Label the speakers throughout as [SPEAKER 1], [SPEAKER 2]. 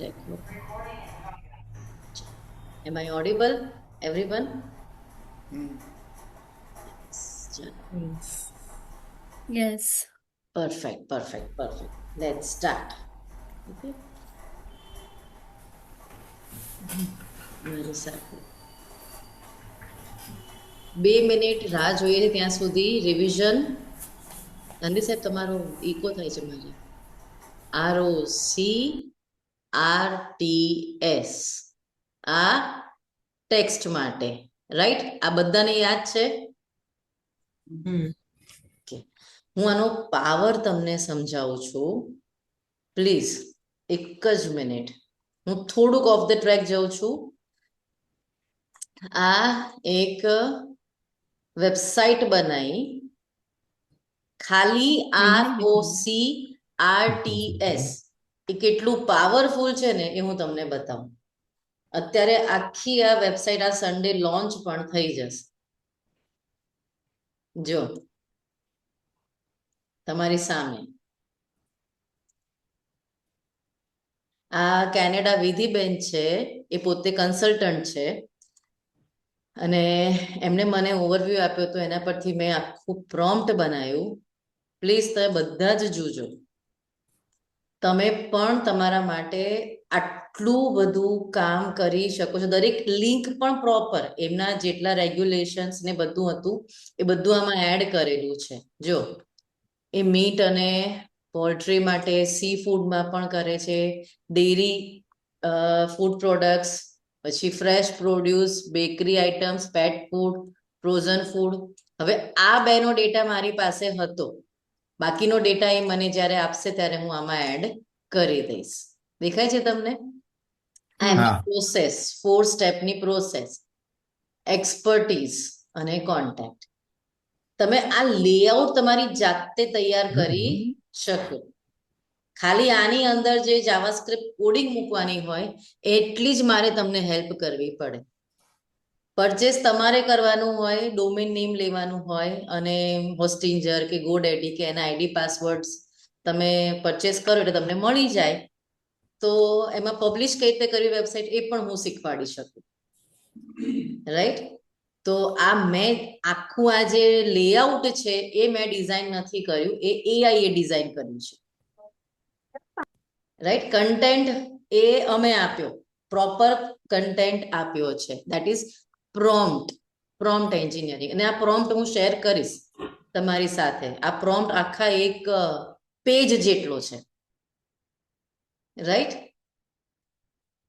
[SPEAKER 1] Record. Am I audible, everyone?
[SPEAKER 2] Yes.
[SPEAKER 1] Perfect, perfect, perfect. Let's start. Okay. મારી સાથે 2 minute રાહ જોઈએ છે ત્યાં સુધી રિવિઝન. નંદી સાહેબ તમારો ઇકો થાય છે મારે. ROCRTS આ ટેક્સ્ટ માટે, રાઈટ? આ બધાને યાદ છે? હું આનો પાવર તમને સમજાવું છું. પ્લીઝ એક જ મિનિટ, હું થોડુંક ઓફ ધ ટ્રેક જાઉં છું. આ એક વેબસાઇટ બનાવી, ખાલી ROCRTS એ કેટલું પાવરફુલ છે ને એ હું તમને બતાવું. અત્યારે આખી આ વેબસાઇટ આ સન્ડે લોન્ચ પણ થઈ જશે. જો તમારી સામે આ કેનેડા વિધિબેન છે, એ પોતે કન્સલ્ટન્ટ છે અને એમને મને ઓવરવ્યૂ આપ્યો તો એના પરથી મેં આખું પ્રોમ્પ્ટ બનાવ્યું. પ્લીઝ તમે બધા જ જોજો. તમે પણ તમારા માટે આટલું બધું કામ કરી શકો છો. દરેક લિંક પણ પ્રોપર એમના જેટલા રેગ્યુલેશન્સ ને બધું હતું એ બધું આમાં એડ કરેલું છે. જો એ મીટ અને પોલ્ટ્રી માટે, સી ફૂડમાં પણ કરે છે, ડેરી ફૂડ પ્રોડક્ટ્સ, પછી fresh produce, bakery items, pet food, frozen food. હવે આ બેનો ડેટા મારી પાસે હતો, બાકીનો ડેટા એ મને જ્યારે આપશે ત્યારે હું આમાં એડ કરી દઈશ. દેખાય છે તમને? આ એમની પ્રોસેસ, 4 સ્ટેપની પ્રોસેસ, એક્સપર્ટીઝ અને કોન્ટેક્ટ. તમે આ લેઆઉટ તમારી જાતે તૈયાર કરી શકો. ખાલી આની અંદર જે જાવાસ્ક્રિપ્ટ કોડિંગ મૂકવાની હોય એટલી જ મારે તમને હેલ્પ કરવી પડે. પરચેસ તમારે કરવાનું હોય, ડોમેન નેમ લેવાનું હોય અને હોસ્ટિંજર કે ગોડેડી કે એના આઈડી પાસવર્ડ્સ તમે પરચેસ કરો એટલે તમને મળી જાય. તો એમાં પબ્લિશ કઈ રીતે કરવી વેબસાઇટ એ પણ હું શીખવાડી શકું, રાઈટ? તો આ મેં આખું આ જે લેઆઉટ છે એ મેં ડિઝાઇન નથી કર્યું, એ AI એ ડિઝાઇન કર્યું છે, રાઈટ? કન્ટેન્ટ એ અમે આપ્યો, પ્રોપર કન્ટેન્ટ આપ્યો છે, દેટ ઇઝ પ્રોમ્પ્ટ એન્જિનિયરિંગ. અને આ પ્રોમ્પ્ટ હું શેર કરીશ તમારી સાથે. આ પ્રોમ્પ્ટ આખા એક પેજ જેટલો છે, રાઈટ?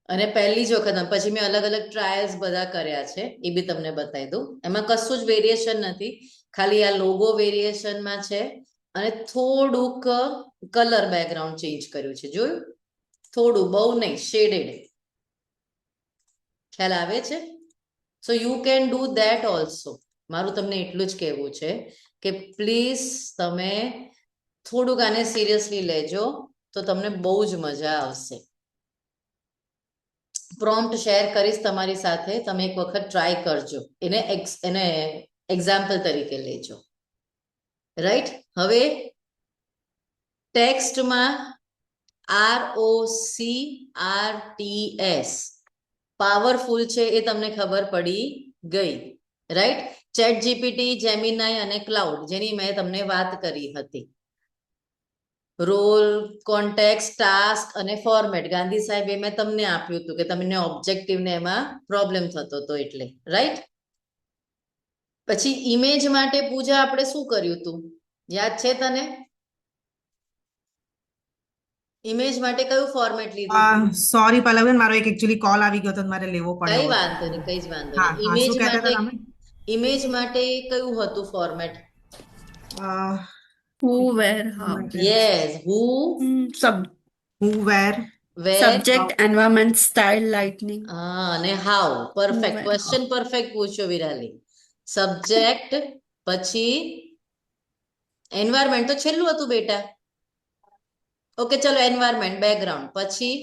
[SPEAKER 1] અને પહેલી જ વખત, પછી મેં અલગ અલગ ટ્રાયલ્સ બધા કર્યા છે, એ બી તમને બતાવી દઉં. એમાં કશું જ વેરિએશન નથી, ખાલી આ લોગો વેરિએશનમાં છે અને થોડુંક કલર બેકગ્રાઉન્ડ ચેન્જ કર્યું છે. જોયું? થોડું, બહુ નહીં, શેડેડ. ખ્યાલ આવે છે? So you can do that also. મારું તમને એટલું જ કહેવું છે કે પ્લીઝ તમે થોડુંક આને સિરિયસલી લેજો, તો તમને બહુ જ મજા આવશે. પ્રોમ્પ્ટ શેર કરીશ તમારી સાથે, તમે એક વખત ટ્રાય કરજો, એને એક્ઝામ્પલ તરીકે લેજો, રાઈટ? હવે ટેક્સ્ટમાં ROCRTS પાવરફુલ છે એ તમને ખબર પડી ગઈ, રાઈટ? ચેટ જીપીટી, જેમિનાઈ અને ક્લાઉડ, જેની મેં તમને વાત કરી હતી. રોલ, કોન્ટેક્સ્ટ, ટાસ્ક અને ફોર્મેટ ગાંધી સાહેબે મેં તમને આપ્યું હતું કે તમને ઓબ્જેક્ટિવ ને એમાં પ્રોબ્લેમ થતો હતો એટલે, રાઈટ? પછી ઇમેજ માટે પૂજા આપણે શું કર્યું હતું, યાદ છે તને? ઇમેજ માટે કયું ફોર્મેટ લીધું?
[SPEAKER 3] સોરી પલ્લવીબેન, મારો એક એકચ્યુઅલી કોલ આવી ગયો તો મારે લેવો પડ્યો.
[SPEAKER 1] કઈ વાંધો નહીં, કઈ જ વાંધો
[SPEAKER 3] હા,
[SPEAKER 1] નહીં.
[SPEAKER 3] હા, શું કહેતા હતા તમે?
[SPEAKER 1] ઇમેજ માટે કયું હતું format?
[SPEAKER 2] Who, where, how.
[SPEAKER 1] Yes, who,
[SPEAKER 3] where,
[SPEAKER 2] Subject, environment, style, lightning.
[SPEAKER 1] અને how. Perfect
[SPEAKER 2] where,
[SPEAKER 1] question, perfect પૂછ્યો વિરાલી. સબ્જેક્ટ, પછી એન્વાયરમેન્ટ તો છેલ્લું હતું બેટા. ઓકે, ચલો એન્વાયરમેન્ટ, બેકગ્રાઉન્ડ, પછી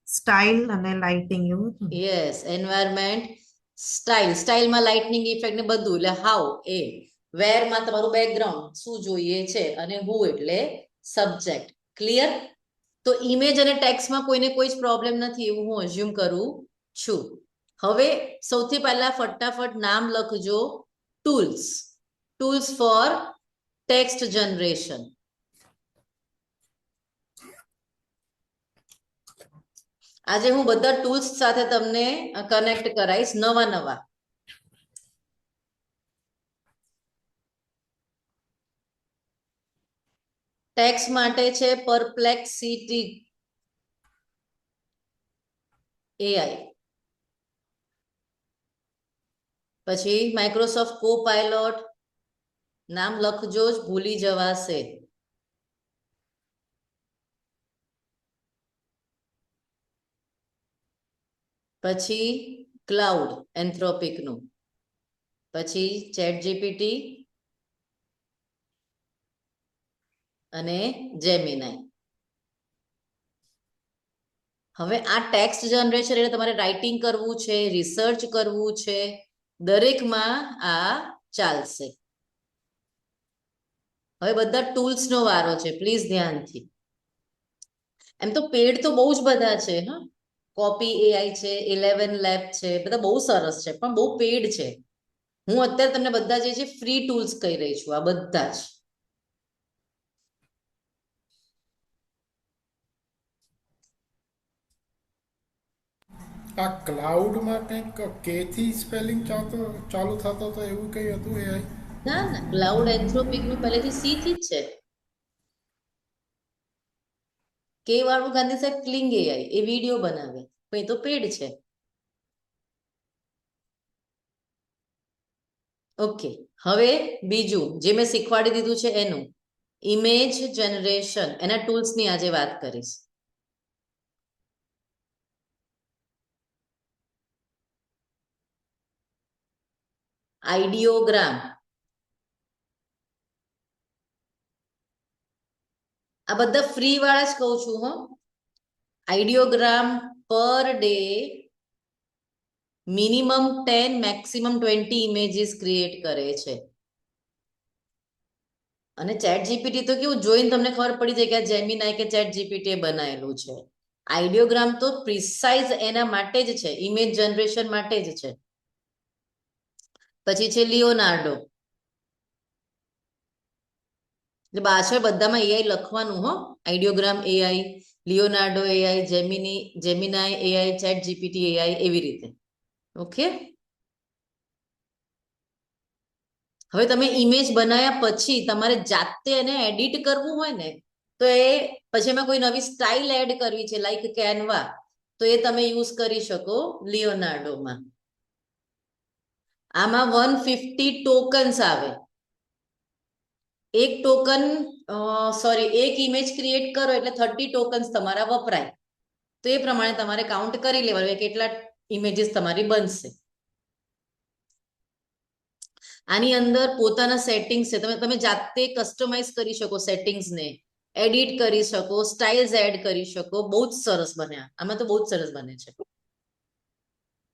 [SPEAKER 3] સ્ટાઇલ અને લાઇટિંગ, એવું હતું.
[SPEAKER 1] યસ, એન્વાયરમેન્ટ, સ્ટાઇલમાં લાઇટનિંગ ઇફેક્ટ ને બધું, એટલે હાઉ એ. વેરમાં તમારું બેકગ્રાઉન્ડ શું જોઈએ છે, અને હુ એટલે સબ્જેક્ટ. ક્લિયર? તો ઇમેજ અને ટેક્સ્ટમાં કોઈને કોઈ જ પ્રોબ્લેમ નથી એવું હું અઝ્યુમ કરું છું. હવે સૌથી પહેલા ફટાફટ નામ લખજો ટૂલ્સ ફોર ટેક્સ્ટ જનરેશન. આજે હું બધા ટૂલ્સ સાથે તમને કનેક્ટ કરાઈશ નવા. ટેક્સ્ટ માટે છે પરપ્લેક્સિટી AI, પછી માઇક્રોસોફ્ટ કોપાયલોટ, નામ લખજો જ ભૂલી જવાશે. પછી ક્લાઉડ એન્થ્રોપિકનું, પછી ChatGPT અને જેમિનાઈ. હવે આ ટેક્સ્ટ જનરેશન એટલે તમારે રાઇટિંગ કરવું છે, રિસર્ચ કરવું છે, દરેકમાં આ ચાલશે. હવે બધા ટૂલ્સનો વારો છે, પ્લીઝ ધ્યાનથી. એમ તો પેડ તો બહુ જ બધા છે. હા, કોપી AI છે, 11 લેબ છે, બધા બહુ સરસ છે, પણ બહુ પેડ છે. હું અત્યારે તમને બધા જે છે ફ્રી ટૂલ્સ કહી રહી છું, આ બધા જ.
[SPEAKER 4] આ ક્લાઉડમાં કંઈક કે થી સ્પેલિંગ ચાલુ થતો તો એવું કંઈ હતું AI?
[SPEAKER 1] ના, ક્લાઉડ એન્થ્રોપિકનું પહેલેથી C થી જ છે. કે વાળું ગાંધી સાહેબ ક્લિંગ AI, એ વિડીયો બનાવે, પણ એ તો પેડ છે. ઓકે, હવે બીજું જે મેં શીખવાડી દીધું છે એનું ઇમેજ જનરેશન, એના ટૂલ્સની આજે વાત કરીશ. આઈડિયોગ્રામ, આ બધા ફ્રી વાળા જ કહું છું. હો, ideogram per day minimum 10 maximum 20 images create કરે છે. અને ChatGPT તો કેવું જોઈને તમને ખબર પડી જાય કે આ જેમિનાઈ કે ChatGPT બનાવેલું છે. આઈડિયોગ્રામ તો પ્રિસાઇઝ એના માટે જ છે, ઇમેજ જનરેશન માટે જ છે. પછી છે લિયોનાર્ડો, એટલે પાછળ બધામાં AI લખવાનું. હો, આઈડિયોગ્રામ AI, Leonardo AI, Gemini AI, ChatGPT AI, એવી રીતે. ઓકે, હવે તમે ઇમેજ બનાવ્યા પછી તમારે જાતે એને એડિટ કરવું હોય ને, તો એ પછી એમાં કોઈ નવી સ્ટાઇલ એડ કરવી છે લાઈક કેનવા, તો એ તમે યુઝ કરી શકો લિયોનાર્ડોમાં. આમાં 150 ટોકન્સ આવે. એક ટોકન એક ઇમેજ ક્રિએટ કરો એટલે 30 ટોકન્સ તમારા વપરાય. તો એ પ્રમાણે તમારે કાઉન્ટ કરી લેવાનું કેટલા ઇમેજીસ તમારી બનશે. આની અંદર પોતાના સેટિંગ્સ છે, તમે જાતે કસ્ટમાઇઝ કરી શકો, સેટિંગ્સને એડિટ કરી શકો, સ્ટાઇલ્સ એડ કરી શકો. બહુ જ સરસ બને, આમાં તો બહુ જ સરસ બને છે.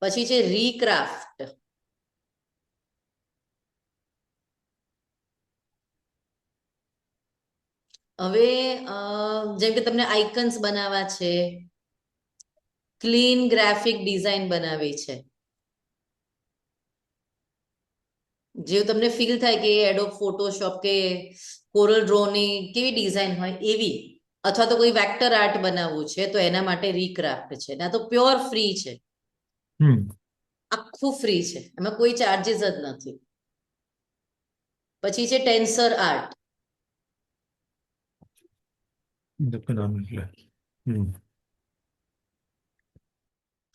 [SPEAKER 1] પછી છે રીક્રાફ્ટ. હવે જેમ કે તમને આઇકન્સ બનાવવા છે, ક્લીન ગ્રાફિક ડિઝાઇન બનાવી છે, જેવું તમને ફીલ થાય કે એડોબ ફોટોશોપ કે કોરલ ડ્રોની કેવી ડિઝાઇન હોય એવી, અથવા તો કોઈ વેક્ટર આર્ટ બનાવવું છે તો એના માટે રીક્રાફ્ટ છે. ના તો પ્યોર ફ્રી છે, આખું ફ્રી છે, એમાં કોઈ ચાર્જીસ જ નથી. પછી છે ટેન્સર આર્ટ.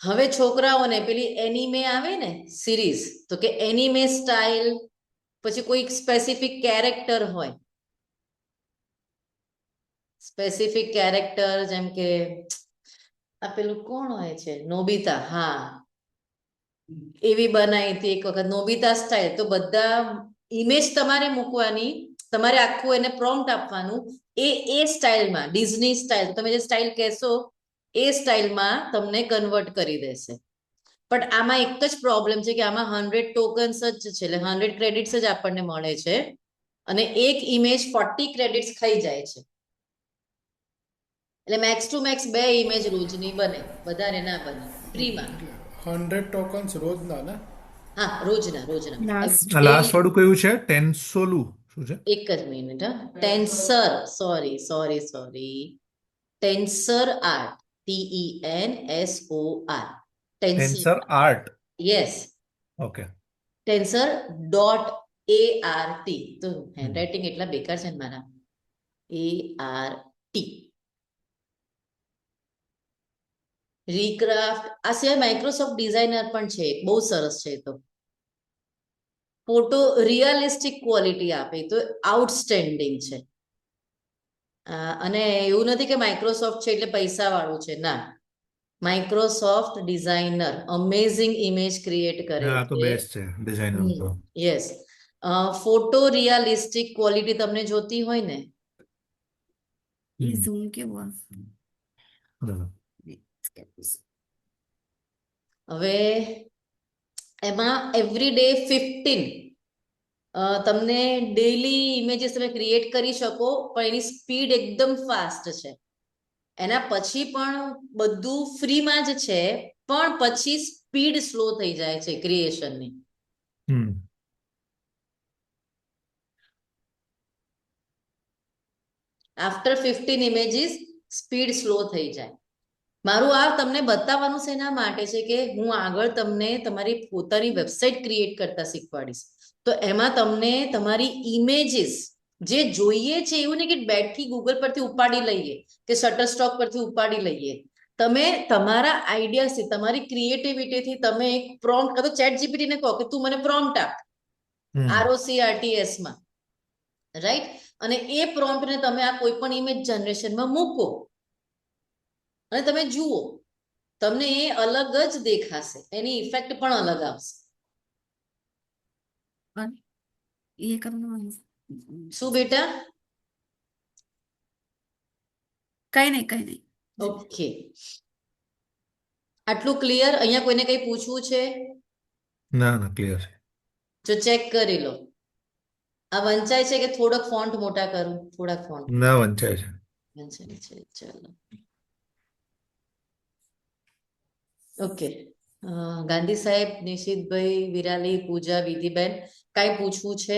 [SPEAKER 1] હવે છોકરાઓને પેલી એનિમે આવે ને સિરીઝ, તો કે એનિમે સ્ટાઇલ, પછી કોઈ સ્પેસિફિક કેરેક્ટર હોય, સ્પેસિફિક કેરેક્ટર જેમ કે આ પેલું કોણ હોય છે, નોબિતા. હા, એવી બનાવી હતી એક વખત નોબિતા સ્ટાઇલ. તો બધા ઇમેજ તમારે મૂકવાની, તમારે આખું એને પ્રોમ્પ્ટ આપવાનું, એ સ્ટાઇલમાં, ડિઝની સ્ટાઇલ, તમે જે સ્ટાઇલ કહેશો એ સ્ટાઇલમાં તમને કન્વર્ટ કરી દેશે. પણ આમાં એક જ પ્રોબ્લેમ છે કે આમાં 100 ટોકન્સ જ છે, એટલે 100 ક્રેડિટ્સ જ આપણને મળે છે, અને એક ઇમેજ 40 ક્રેડિટ્સ ખાઈ જાય છે. એટલે મેક્સ ટુ મેક્સ 2 ઇમેજ રોજની બને, વધારે ના બને ફ્રીમાં.
[SPEAKER 4] 100 ટોકન્સ રોજના ને?
[SPEAKER 1] હા, રોજના
[SPEAKER 2] Last.
[SPEAKER 5] આ લાસ્ટ વાળું કયું છે? ટેન્સોલું શું છે?
[SPEAKER 1] એક જ મિનિટ. હા, tensor, sorry, tensor art, TENSOR,
[SPEAKER 5] tensor art.
[SPEAKER 1] Yes,
[SPEAKER 5] okay.
[SPEAKER 1] tensor.art. તો હેન્ડરાઇટિંગ એટલા બેકાર છે ને મારા. ART. રીક્રાફ્ટ, આ સિવાય માઇક્રોસોફ્ટ ડિઝાઇનર પણ છે, બહુ સરસ છે. તો ફોટો રિયલિસ્ટિક ક્વોલિટી આપે તો આઉટસ્ટેન્ડિંગ છે. અને એવું નથી કે માઇક્રોસોફ્ટ છે એટલે પૈસા વાળું છે, ના. Microsoft designer amazing image create કરે
[SPEAKER 5] આ તો
[SPEAKER 1] છે.
[SPEAKER 5] બેસ્ટ છે ડિઝાઇનર તો.
[SPEAKER 1] યસ, ફોટો રિયલિસ્ટિક ક્વોલિટી તમને જોતી હોય ને,
[SPEAKER 2] ये zoom क्यों हुआ?
[SPEAKER 5] બરાબર.
[SPEAKER 1] હવે એમાં એવરી ડે 15 તમને ડેઈલી ઇમેજીસ તમે ક્રિએટ કરી શકો, પણ એની સ્પીડ એકદમ ફાસ્ટ છે. એના પછી પણ બધું ફ્રીમાં જ છે, પણ પછી સ્પીડ સ્લો થઈ જાય છે ક્રિએશનની.
[SPEAKER 5] હમ.
[SPEAKER 1] આફ્ટર 15 ઇમેજીસ સ્પીડ સ્લો થઈ જાય. મારું આ તમને બતાવવાનું છે એના માટે છે કે હું આગળ તમને તમારી પોતાની વેબસાઇટ ક્રિએટ કરતા શીખવાડીશ. તો એમાં તમને તમારી ઇમેજીસ જે જોઈએ છે, એવું નહીં કે બેઠી ગૂગલ પરથી ઉપાડી લઈએ કે શટરસ્ટોક પરથી ઉપાડી લઈએ. તમે તમારા આઈડિયાથી, તમારી ક્રિએટિવિટીથી તમે એક પ્રોમ્પ્ટ, કાં તો ChatGPT ને કહો કે તું મને પ્રોમ્પ્ટ આપ, ROCRTS માં, રાઈટ? અને એ પ્રોમ્પ્ટને તમે આ કોઈ પણ ઇમેજ જનરેશનમાં મૂકો અને તમે જુઓ, તમને એ અલગ જ દેખાશે, એની ઇફેક્ટ પણ અલગ આવશે.
[SPEAKER 2] ये करना
[SPEAKER 1] શું બેટા?
[SPEAKER 2] कहीं नहीं
[SPEAKER 1] ઓકે, આટલું ક્લિયર? અહીંયા કોઈને કંઈ પૂછવું છે?
[SPEAKER 5] ના ના ક્લિયર છે.
[SPEAKER 1] જો ચેક કરી લો. આ વંચાય છે કે થોડોક ફોન્ટ મોટા કરું? થોડાક ફોન્ટ
[SPEAKER 5] ના વંચાય છે.
[SPEAKER 1] વંચાય છે, ચાલો. ઓકે, ગાંધી સાહેબ, નિશિતભાઈ, વિરાલી, પૂજા, વિધિબેન, કાંઈ પૂછવું છે?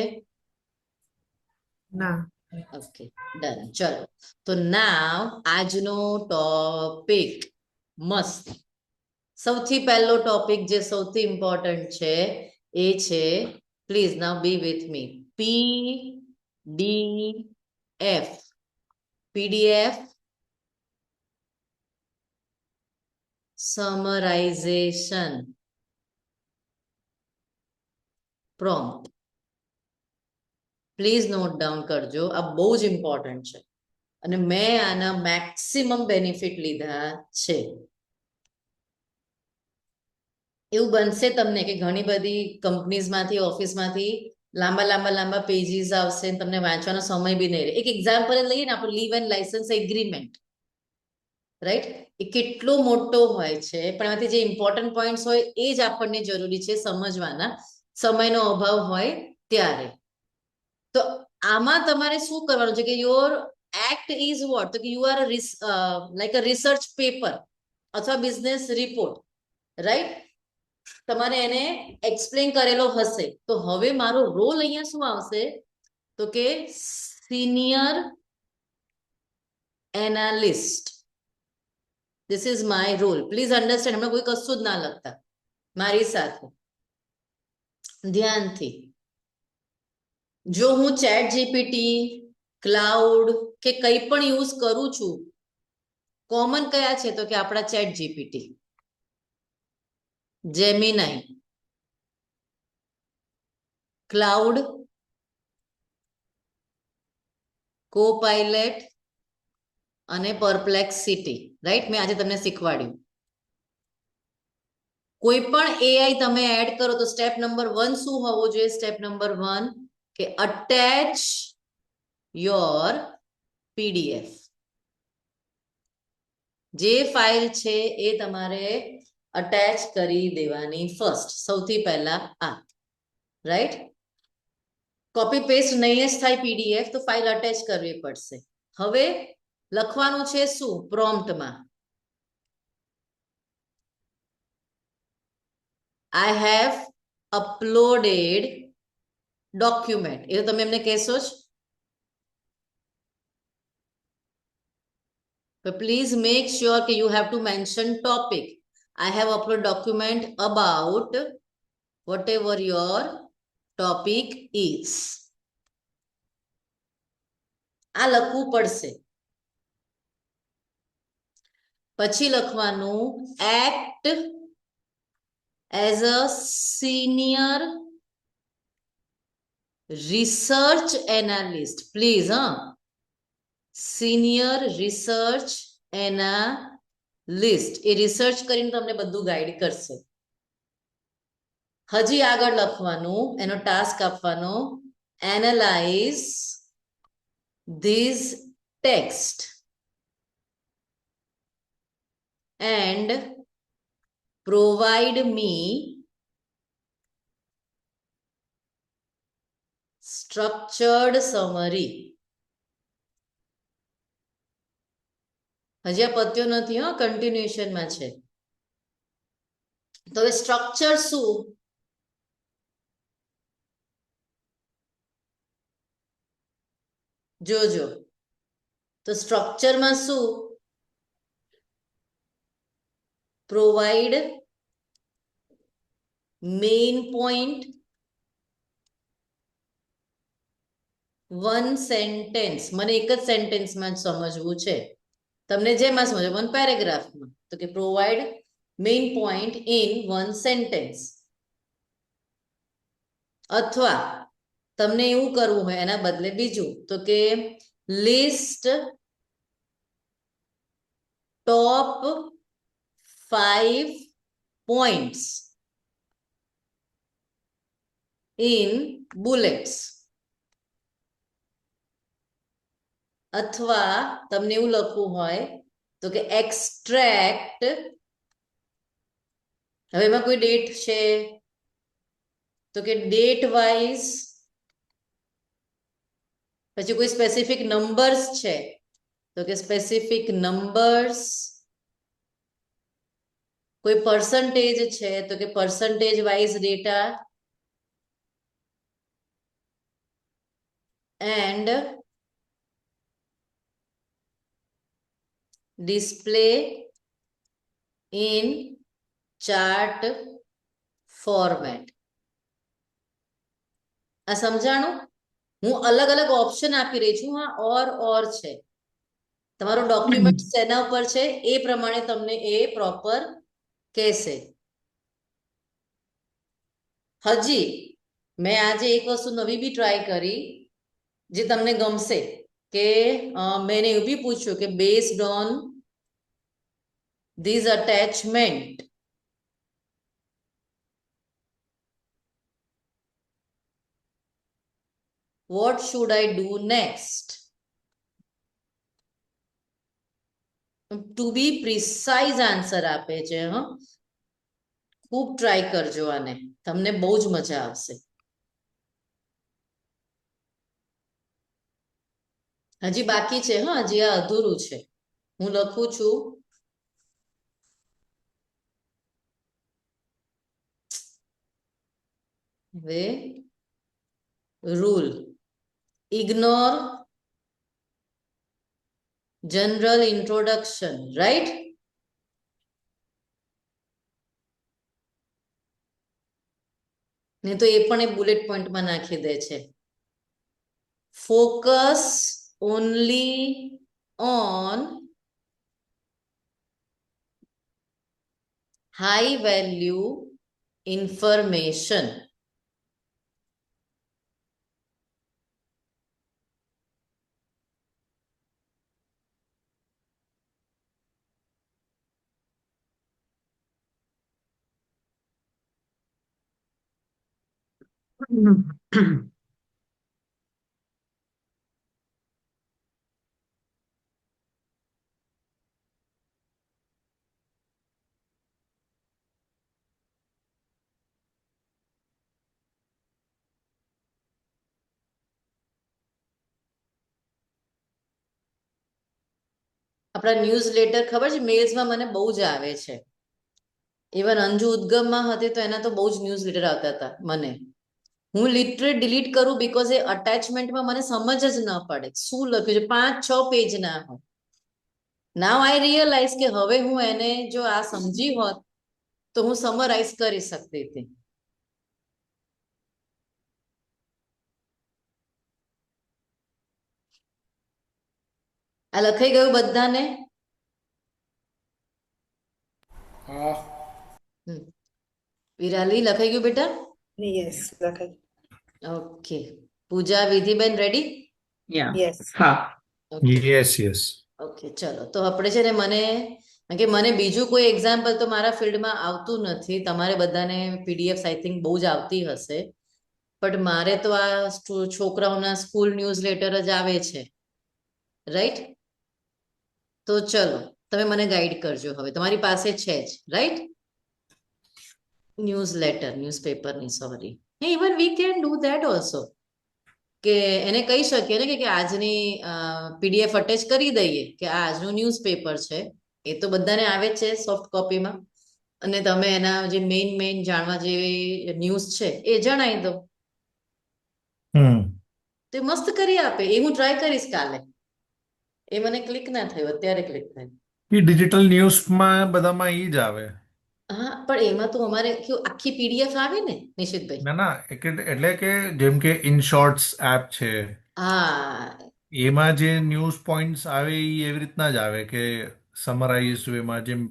[SPEAKER 3] ના.
[SPEAKER 1] Okay, done. ચલો, તો નાવ આજનો ટોપિક મસ્ત. સૌથી પહેલો ટોપિક જે સૌથી ઇમ્પોર્ટન્ટ છે એ છે, please now be with me, PDF summarization prompt. Please note down કરજો, આ બહુ જ ઇમ્પોર્ટન્ટ છે અને મેં આના મેક્સિમમ બેનિફિટ લીધા છે. એવું બનશે તમને કે ઘણી બધી કંપનીઝમાંથી, ઓફિસમાંથી લાંબા પેજીસ આવશે, તમને વાંચવાનો સમય બી નહીં રહે. એક એક્ઝામ્પલ લઈએ ને, આપણું leave and licence agreement, right? એ કેટલો મોટો હોય છે, પણ એમાંથી જે ઇમ્પોર્ટન્ટ પોઈન્ટ્સ હોય એ જ આપણને જરૂરી છે સમજવાના, સમયનો અભાવ હોય ત્યારે. તો આમાં તમારે શું કરવાનું છે કે યોર એક્ટ ઇઝ વોટ? તો કે you are like a research paper અથવા બિઝનેસ રિપોર્ટ, રાઈટ? તમારે એને એક્સપ્લેન કરેલો હશે. તો હવે મારો રોલ અહીંયા શું આવશે? તો કે senior analyst. This is my role. Please understand. હમણાં કોઈ કશું જ ના લખતા મારી સાથે, ધ્યાનથી. જો હું ChatGPT, ક્લાઉડ કે કંઈ પણ યુઝ કરું છું, કોમન કયા છે? તો કે આપણા ChatGPT, જેમિનાઈ, ક્લાઉડ, કોપાઇલટ અને પરપ્લેક્સિટી, રાઈટ? મેં આજે તમને શીખવાડ્યું. કોઈ પણ AI તમે એડ કરો તો સ્ટેપ નંબર 1 શું હોવો જોઈએ? સ્ટેપ નંબર 1 કે અટેચ યોર PDF. જે ફાઇલ છે એ તમારે અટેચ કરી દેવાની ફર્સ્ટ, સૌથી પહેલા આ, રાઈટ? કોપી પેસ્ટ નહીં જ થાય PDF, તો ફાઇલ અટેચ કરવી પડશે. હવે લખવાનું છે શું પ્રોમ્પ્ટમાં? આઈ હેવ અપલોડેડ ડોક્યુમેન્ટ, એ તો તમે એમને કહેશો જ. But please make sure that you have to mention topic. I have uploaded document about whatever your topic is. આ લખવું પડશે. પછી લખવાનું act as a senior research analyst. Please, senior research analyst, A research કરીને તમને બધું guide કરશે. હજી આગળ લખવાનું, એનો ટાસ્ક આપવાનો, analyse these text and provide me structured summary. હજી આ પત્યો નથી, કન્ટિન્યુએશનમાં છે. તો હવે સ્ટ્રક્ચર શું? જોજો, તો સ્ટ્રક્ચરમાં શું? Provide main point, one sentence. મને એક જ સેન્ટેન્સમાં જ સમજવું છે, તમને જેમાં સમજો, વન પેરેગ્રાફમાં. તો કે provide main point in one sentence. અથવા તમને એવું કરવું હોય એના બદલે બીજું, તો કે list top 5 points in bullets. અથવા તમને એવું લખવું હોય તો કે એક્સ્ટ્રેક્ટ. હવે એમાં કોઈ ડેટ છે તો કે ડેટ વાઇઝ. પછી કોઈ સ્પેસિફિક નંબર્સ છે તો કે સ્પેસિફિક નંબર્સ. કોઈ પર્સન્ટેજ છે તો કે percentage wise data. And display in chart format. આ સમજાણું? હું અલગ અલગ ઓપ્શન આપી રહી છું. ઓર છે. તમારો ડોક્યુમેન્ટ શેના ઉપર છે એ પ્રમાણે તમને એ પ્રોપર કહેશે. હજી મેં આજે એક વસ્તુ નવી બી ટ્રાય કરી જે તમને ગમશે, કે મેં એવું બી પૂછ્યું કે based on these attachment what should I do next? To be precise answer આપે છે. ખૂબ ટ્રાય કરજો આને, તમને બહુ જ મજા આવશે. હજી બાકી છે, હજી આ અધૂરું છે. હું લખું છું. હવે rule ignore general introduction, right? ને તો એ પણ એ બુલેટ પોઈન્ટમાં નાખી દે છે. Focus only on high value information. આપણા ન્યૂઝ લેટર ખબર છે મેલ્સમાં મને બહુ જ આવે છે. ઇવન અંજુ ઉદ્ગમમાં હતી તો એના તો બહુ જ ન્યૂઝ લેટર આવતા હતા મને. હું લિટરલી ડિલીટ કરું બીકોઝ એ અટેચમેન્ટમાં મને સમજ જ ન પડે શું લખ્યું છે, 5-6 પેજ ના હોય. નાવ આઈ રિયલાઇઝ કે હવે હું એને જો આ સમજી હોત તો હું સમરાઇઝ કરી શકતી હતી. આ લખાઈ ગયું બધાને?
[SPEAKER 4] હા.
[SPEAKER 1] વિરાલી લખાઈ ગયું બેટા?
[SPEAKER 3] યસ લખાઈ.
[SPEAKER 1] ઓકે. પૂજા, વિધિબેન ready?
[SPEAKER 6] Yeah.
[SPEAKER 3] Yes.
[SPEAKER 6] Ha.
[SPEAKER 5] Yes yes.
[SPEAKER 1] Okay ચલો તો આપણે છે ને કારણ કે મને બીજું કોઈ એક્ઝામ્પલ તો મારા ફિલ્ડમાં આવતું નથી. તમારે બધાને પીડીએફ આઈ થિંક બહુ જ આવતી હશે, પણ મારે તો આ છોકરાઓના સ્કૂલ ન્યૂઝ લેટર જ આવે છે, રાઈટ? તો ચલો તમે મને ગાઈડ કરજો. હવે તમારી પાસે છે જ, રાઈટ? ન્યૂઝ લેટર, ન્યૂઝપેપરની, sorry. Even we can do that also, કે એને કહી શકીએ ને કે આજની પીડીએફ અટેચ કરી દઈએ કે આ આજનું ન્યૂઝપેપર છે. એ તો બધાને આવે જ છે સોફ્ટ કોપીમાં, અને તમે એના જે મેઇન જાણવા જેવી ન્યૂઝ છે એ જણાવી દો. તો એ મસ્ત કરી આપે. એ હું ટ્રાય કરીશ કાલે. એ મને ક્લિક ના થયું, અત્યારે ક્લિક થયું.
[SPEAKER 5] એ ડિજિટલ ન્યૂઝમાં બધામાં ઈ જ આવે.
[SPEAKER 1] હા પણ એમાં તો અમારે કેવું આખી પીડીએફ આવે ને નિશિતભાઈ.
[SPEAKER 5] ના એટલે કે જેમ કે ઇન શોર્ટ્સ એપ છે,
[SPEAKER 1] હા
[SPEAKER 5] એમાં જે ન્યૂઝ પોઈન્ટ્સ આવે એ એવી રીતના જ આવે કે સમરાઇઝ વેમાં જેમ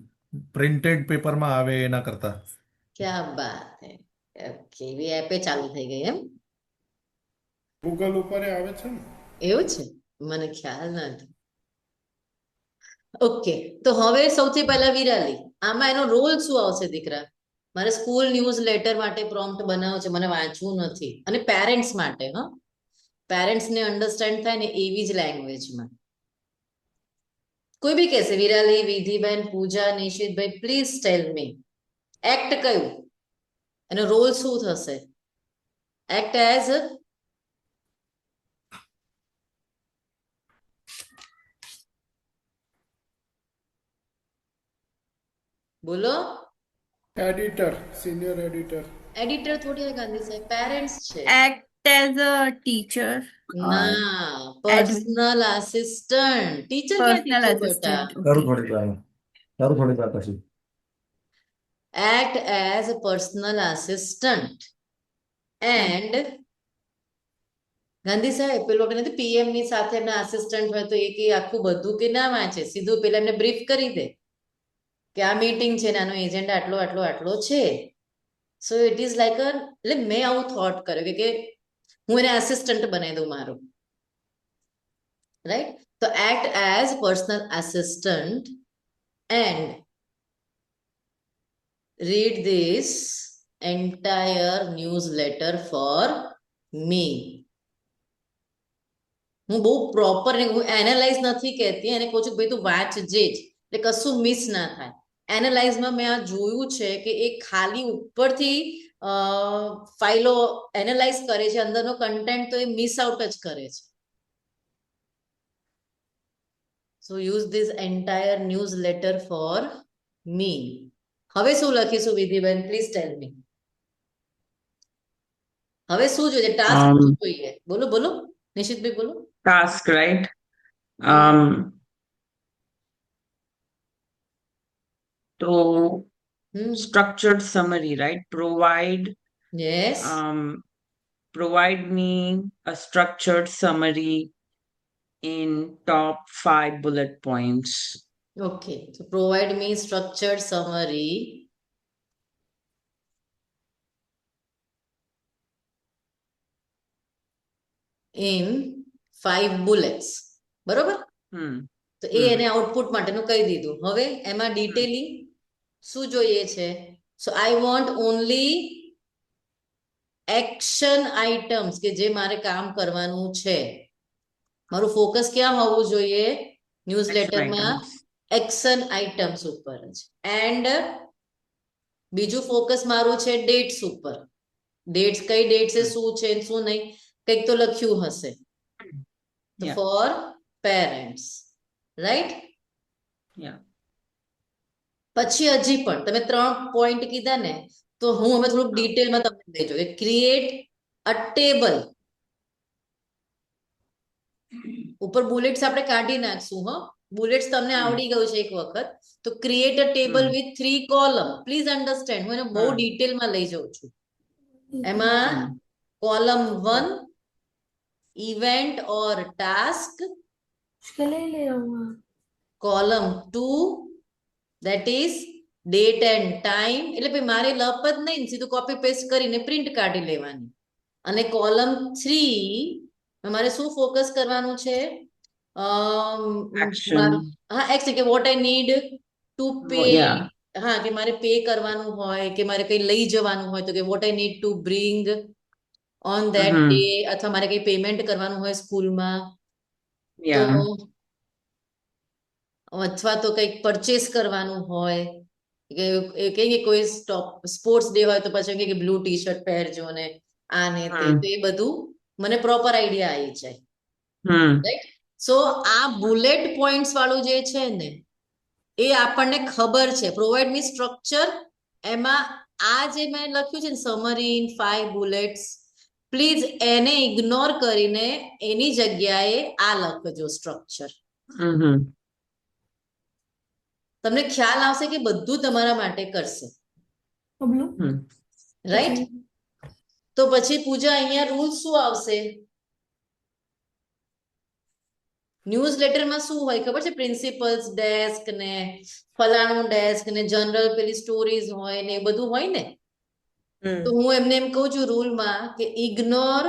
[SPEAKER 5] પ્રિન્ટેડ પેપરમાં આવે એના કરતા.
[SPEAKER 1] ક્યાં બાત હે. ઓકે, એવી એપે ચાલુ થઈ ગઈ એમ?
[SPEAKER 4] ગૂગલ ઉપર આવે છે ને.
[SPEAKER 1] એવું છે? મને ખ્યાલ નથી. ઓકે, તો હવે સૌથી પહેલા વિરાલી, આમાં એનો રોલ શું આવશે દીકરા? મારે સ્કૂલ ન્યૂઝ લેટર માટે પ્રોમ્પ્ટ બનાવવો છે, મને વાંચવું નથી. અને પેરેન્ટ્સ માટે, હા, પેરેન્ટ્સને અન્ડરસ્ટેન્ડ થાય ને એવી જ લેંગ્વેજમાં. કોઈ બી કહેશે, વિરાલી, વિધિબેન, પૂજા, Nishitbhai, please tell me. Act કયું? એનો રોલ શું થશે? એક્ટ એઝ બોલો.
[SPEAKER 4] Editor, senior editor.
[SPEAKER 1] એડિટર થોડી હોય ગાંધી સાહેબ, પેરેન્ટ્સ છે.
[SPEAKER 2] Act as a teacher or
[SPEAKER 1] ના,
[SPEAKER 2] admin,
[SPEAKER 1] પર્સનલ આસિસ્ટન્ટ. ટીચર ક્યાંથી
[SPEAKER 2] personal
[SPEAKER 1] થયું બેટા?
[SPEAKER 2] assistant.
[SPEAKER 5] તારું
[SPEAKER 2] Okay.
[SPEAKER 5] થોડીક વાર પછી.
[SPEAKER 1] Act as a personal assistant and Gandhi સાહેબ પેલો નથી પીએમ ની સાથે એમના આસિસ્ટન્ટ હોય તો એ કે આખું બધું કે ના વાંચે, સીધું પેલા એમને બ્રીફ કરી દે કે આ મીટિંગ છે, આનો એજન્ડા આટલો આટલો આટલો છે. સો ઇટ ઇઝ લાઈક એટલે મેં આવું થોટ કર્યો કે હું એને આસિસ્ટન્ટ બનાવી દઉં મારું, રાઈટ? તો act as personal assistant and read this entire newsletter for me. હું બહુ પ્રોપર હું એનાલાઇઝ નથી કહેતી, એને કહું છું ભાઈ તું વાંચજે જ, એટલે કશું મિસ ના થાય. એનાલાઇઝમાં મેં આ જોયું છે કે એ ખાલી ઉપરથી ફાઇલો એનાલાઇઝ કરે છે, અંદરનો કન્ટેન્ટ તો એ મિસ આઉટ જ કરે છે. So use this entire newsletter for me. હવે શું લખીશું વિધિબેન? પ્લીઝ ટેલ મી. હવે શું જોઈએ? ટાસ્ક શું જોઈએ? બોલો બોલો નિશિતભાઈ, બોલો.
[SPEAKER 6] Task, right? So structured summary, right?
[SPEAKER 1] Yes.
[SPEAKER 6] Provide me a structured summary in top 5 bullet points.
[SPEAKER 1] Okay. So provide me structured summary in 5 bullets. બરોબર? તો એ એને આઉટપુટ માટેનું કહી દીધું. હવે એમાં ડિટેલિંગ શું જોઈએ છે? So I want only action items કે જે મારે કામ કરવાનું છે. મારું ફોકસ ક્યાં હોવું જોઈએ? ન્યૂઝલેટરમાં એક્શન આઇટમ્સ ઉપર જ. એન્ડ બીજું ફોકસ મારું છે ડેટ્સ ઉપર. ડેટ્સ કઈ ડેટ્સ છે, શું છે શું નહીં, કંઈક તો લખ્યું હશે. For parents, right?
[SPEAKER 6] Yeah.
[SPEAKER 1] પછી હજી પણ તમે 3 પોઈન્ટ કીધા ને, તો હું હવે થોડુંક ડિટેલમાં તમને દેજો કે ક્રિએટ અ ટેબલ. ઉપર બુલેટ્સ આપણે કાઢી નાખશું. બુલેટ્સ તમને આવડી ગયું છે એક વખત. તો create a table
[SPEAKER 6] hmm.
[SPEAKER 1] With 3 column. Please understand, હું એને બહુ
[SPEAKER 6] હમ.
[SPEAKER 1] ડિટેલમાં લઈ જાઉં છું. એમાં
[SPEAKER 6] hmm.
[SPEAKER 1] Column 1 event or task, column 2 that is date and time. એટલે ભાઈ મારે લપ જ નહીં, સીધું કોપી પેસ્ટ કરીને પ્રિન્ટ કાઢી લેવાની. અને કોલમ 3 મારે શું ફોકસ કરવાનું છે?
[SPEAKER 6] Action.
[SPEAKER 1] હા, એક્શન, કે what I need to pay.
[SPEAKER 6] Yeah.
[SPEAKER 1] હા, કે મારે પે કરવાનું હોય, કે મારે કઈ લઈ જવાનું હોય, તો કે what I need to bring on that
[SPEAKER 6] Mhm.
[SPEAKER 1] Day, અથવા મારે કઈ પેમેન્ટ કરવાનું હોય સ્કૂલમાં, તો
[SPEAKER 6] Yeah.
[SPEAKER 1] અથવા તો કંઈક પરચેસ કરવાનું હોય, કે એ કહીએ કે કોઈ સ્પોર્ટ્સ ડે હોય તો પછી કે બ્લુ ટી શર્ટ પહેરજો ને આ ને તે,
[SPEAKER 6] હમ.
[SPEAKER 1] તો એ બધું મને પ્રોપર આઈડિયા આવી જાય.
[SPEAKER 6] Hmm.
[SPEAKER 1] રાઈટ? સો આ બુલેટ પોઈન્ટ્સ વાળું જે છે ને, એ આપણને ખબર છે. પ્રોવાઈડ મી સ્ટ્રક્ચર, એમાં આ જે મેં લખ્યું છે ને, સમરી ઇન 5 બુલેટ્સ, પ્લીઝ એને ઇગ્નોર કરીને એની જગ્યાએ આ લખજો સ્ટ્રક્ચર.
[SPEAKER 6] Mhm.
[SPEAKER 1] તમને ખ્યાલ આવશે કે બધું તમારા માટે કરશે.
[SPEAKER 6] Hmm.
[SPEAKER 1] રાઈટ? તો પછી પૂજા, અહીંયા રૂલ શું આવશે? ન્યૂઝલેટરમાં શું હોય ખબર છે? પ્રિન્સિપલ્સ ડેસ્ક ને ફલાણું ડેસ્ક ને જનરલ પેલી સ્ટોરીઝ હોય ને એ બધું હોય ને. તો હું એમને એમ કહું છું રૂલમાં કે ઇગ્નોર.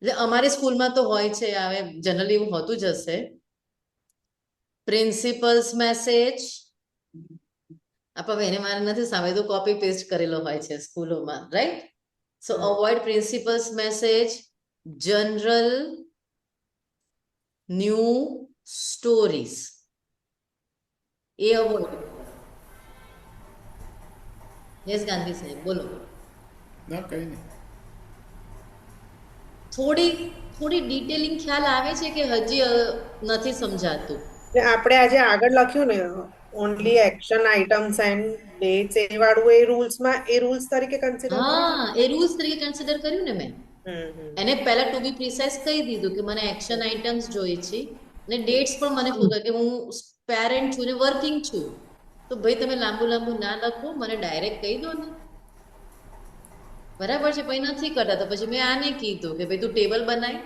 [SPEAKER 1] એટલે અમારી સ્કૂલમાં તો હોય છે, હવે જનરલી એવું હોતું જ હશે. પ્રિન્સિપલ્સ મેસેજ, આપણે એને મારે નથી સામે, તો કોપી પેસ્ટ કરેલો હોય છે સ્કૂલોમાં. Right? So avoid principal's message, general new stories, એ અવોઇડ. યસ ગાંધી સાહેબ, બોલો.
[SPEAKER 4] ના કઈ નહીં.
[SPEAKER 1] થોડી થોડી ડિટેલિંગ ખ્યાલ આવે છે કે હજી નથી સમજાતું?
[SPEAKER 7] આપણે આજે આગળ લખ્યું ને only action items and dates, એ વાળું એ રૂલ્સમાં એ રૂલ્સ તરીકે કન્સિડર
[SPEAKER 1] હા, એ રૂલ્સ તરીકે કન્સિડર કર્યું ને મેં. એને પહેલા ટુ બી પ્રિસાઇઝ કહી દીધું કે મને એક્શન આઇટમ્સ જોઈએ છે અને ડેટ્સ પણ મને ફોગા, કે હું પેરેન્ટ છું ને વર્કિંગ છું. તો ભાઈ તમે લાંબુ લાંબુ ના લખો, મને ડાયરેક્ટ કહી દો ને. બરાબર છે? પછી નથી કરતા તો પછી મેં આને કીધું કે ભાઈ તું ટેબલ બનાય.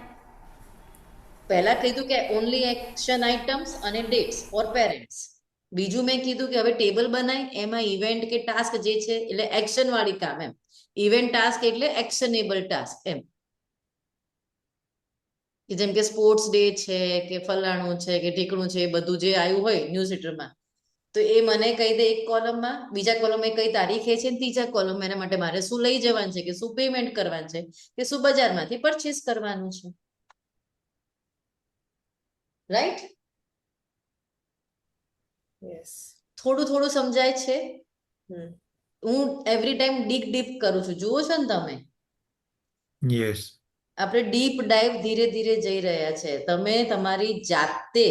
[SPEAKER 1] પહેલા કીધું કે ઓનલી એક્શન આઇટમ્સ અને ડેટ્સ ફોર પેરેન્ટ્સ. બીજું મેં કીધું કે હવે ટેબલ બનાય, એમાં ઇવેન્ટ કે ટાસ્ક જે છે એટલે એક્શન વાળી કામ, એમ. ઇવેન્ટ ટાસ્ક એટલે એક્શનેબલ ટાસ્ક, એમ. કે જેમ કે સ્પોર્ટ્સ ડે છે, કે ફલાણું છે, કે ઠીકણું છે, એ બધું જે આવ્યું હોય ન્યૂઝલેટરમાં, તો એ મને કહી દે એક કોલમમાં. બીજા કોલમમાં કઈ તારીખે છે, ત્રીજા કોલમમાં એના માટે મારે શું લઈ જવાનું છે, કે શું પેમેન્ટ કરવાનું છે, કે શું બજારમાંથી પરચેસ કરવાનું છે. રાઈટ?
[SPEAKER 7] યસ.
[SPEAKER 1] થોડું થોડું સમજાય છે.
[SPEAKER 7] હમ.
[SPEAKER 1] હું એવરી ટાઈમ ડીપ કરું છું, જુઓ છો ને તમે.
[SPEAKER 5] યસ.
[SPEAKER 1] આપણે ડીપ ડાઈવ ધીરે ધીરે જઈ રહ્યા છે. તમે તમારી જાતે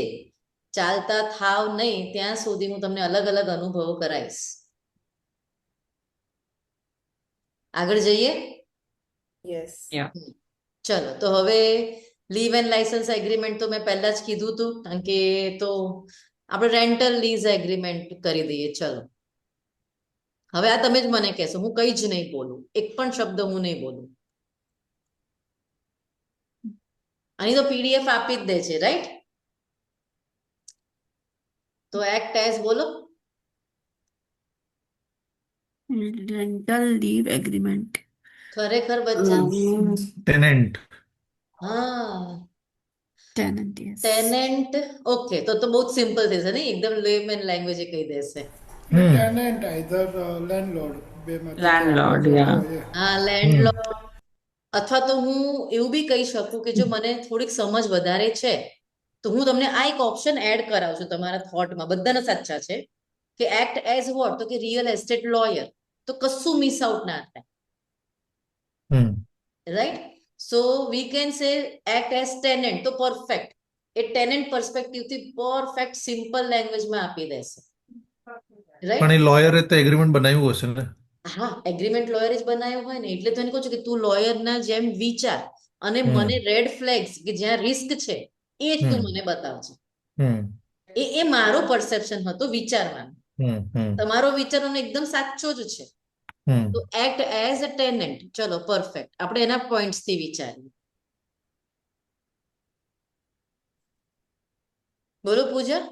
[SPEAKER 1] ચાલતા થાવ નહીં ત્યાં સુધી હું તમને અલગ અલગ અનુભવો કરાવીશ. આગળ જઈએ.
[SPEAKER 7] યસ.
[SPEAKER 6] Yeah.
[SPEAKER 1] ચલો, તો હવે લીવ એન્ડ લાયસન્સ એગ્રીમેન્ટ તો મેં પહેલા જ કીધું હતું, કારણ કે તો આપણે રેન્ટલ લીઝ એગ્રીમેન્ટ કરી દઈએ. ચલો, હવે આ તમે જ મને કહેશો, હું કઈ જ નહીં બોલું, એક પણ શબ્દ હું નહીં બોલું. આની તો પીડીએફ આપી જ દે છે. રાઈટ? તો એક્ટ એઝ બોલો.
[SPEAKER 2] Rental leave agreement.
[SPEAKER 1] ખરેખર બચ્ચા?
[SPEAKER 5] ટેનેન્ટ.
[SPEAKER 1] હા,
[SPEAKER 2] ટેનન્ટ, યસ.
[SPEAKER 1] ટેનેન્ટ. ઓકે, તો બહુ જ સિમ્પલ થશે ને, એકદમ લેમેન લેંગ્વેજ કહી દેશે.
[SPEAKER 4] ટેનન્ટ આઈધર લેન્ડલોર્ડ, બેમાંથી
[SPEAKER 6] Landlord,
[SPEAKER 4] કોઈ
[SPEAKER 6] yeah.
[SPEAKER 4] હોય એ.
[SPEAKER 1] હા, લેન્ડલોર્ડ. અથવા તો હું એવું બી કહી શકું કે જો મને થોડીક સમજ વધારે છે તો હું તમને આ એક ઓપ્શન એડ કરાવું છું તમારા થોટમાં. બધાના સાચા છે કે એક્ટ એઝ વોટ, તો કે રિયલ એસ્ટેટ લોયર, તો કશું મિસ આઉટ ના થાય. Right? So we can say act as tenant, તો પરફેક્ટ. એ ટેનન્ટ પર્સપેક્ટિવથી પરફેક્ટ સિમ્પલ લેંગ્વેજમાં આપી દેશે રાઈટ.
[SPEAKER 5] પણ એ લોયરે તો એગ્રીમેન્ટ બનાવ્યું હશે ને.
[SPEAKER 1] હા, એગ્રીમેન્ટ લોયરે જ બનાવ્યો હોય ને, એટલે તો એને કહું છું કે તું લોયરના જેમ વિચાર અને
[SPEAKER 5] હમ.
[SPEAKER 1] મને રેડ ફ્લેગ્સ કે જ્યાં રિસ્ક છે એ જ તું
[SPEAKER 5] હમ.
[SPEAKER 1] મને બતાવજે.
[SPEAKER 5] હમ.
[SPEAKER 1] એ મારો પરસેપ્શન હતો વિચારવાનો.
[SPEAKER 5] હમ. હમ.
[SPEAKER 1] તમારો વિચારવાનો એકદમ સાચો જ છે.
[SPEAKER 5] હમ.
[SPEAKER 1] તો એક્ટ એઝ અ ટેનન્ટ, ચલો પરફેક્ટ, આપણે એના પોઈન્ટ્સ થી વિચારીએ. બોલો પૂજા.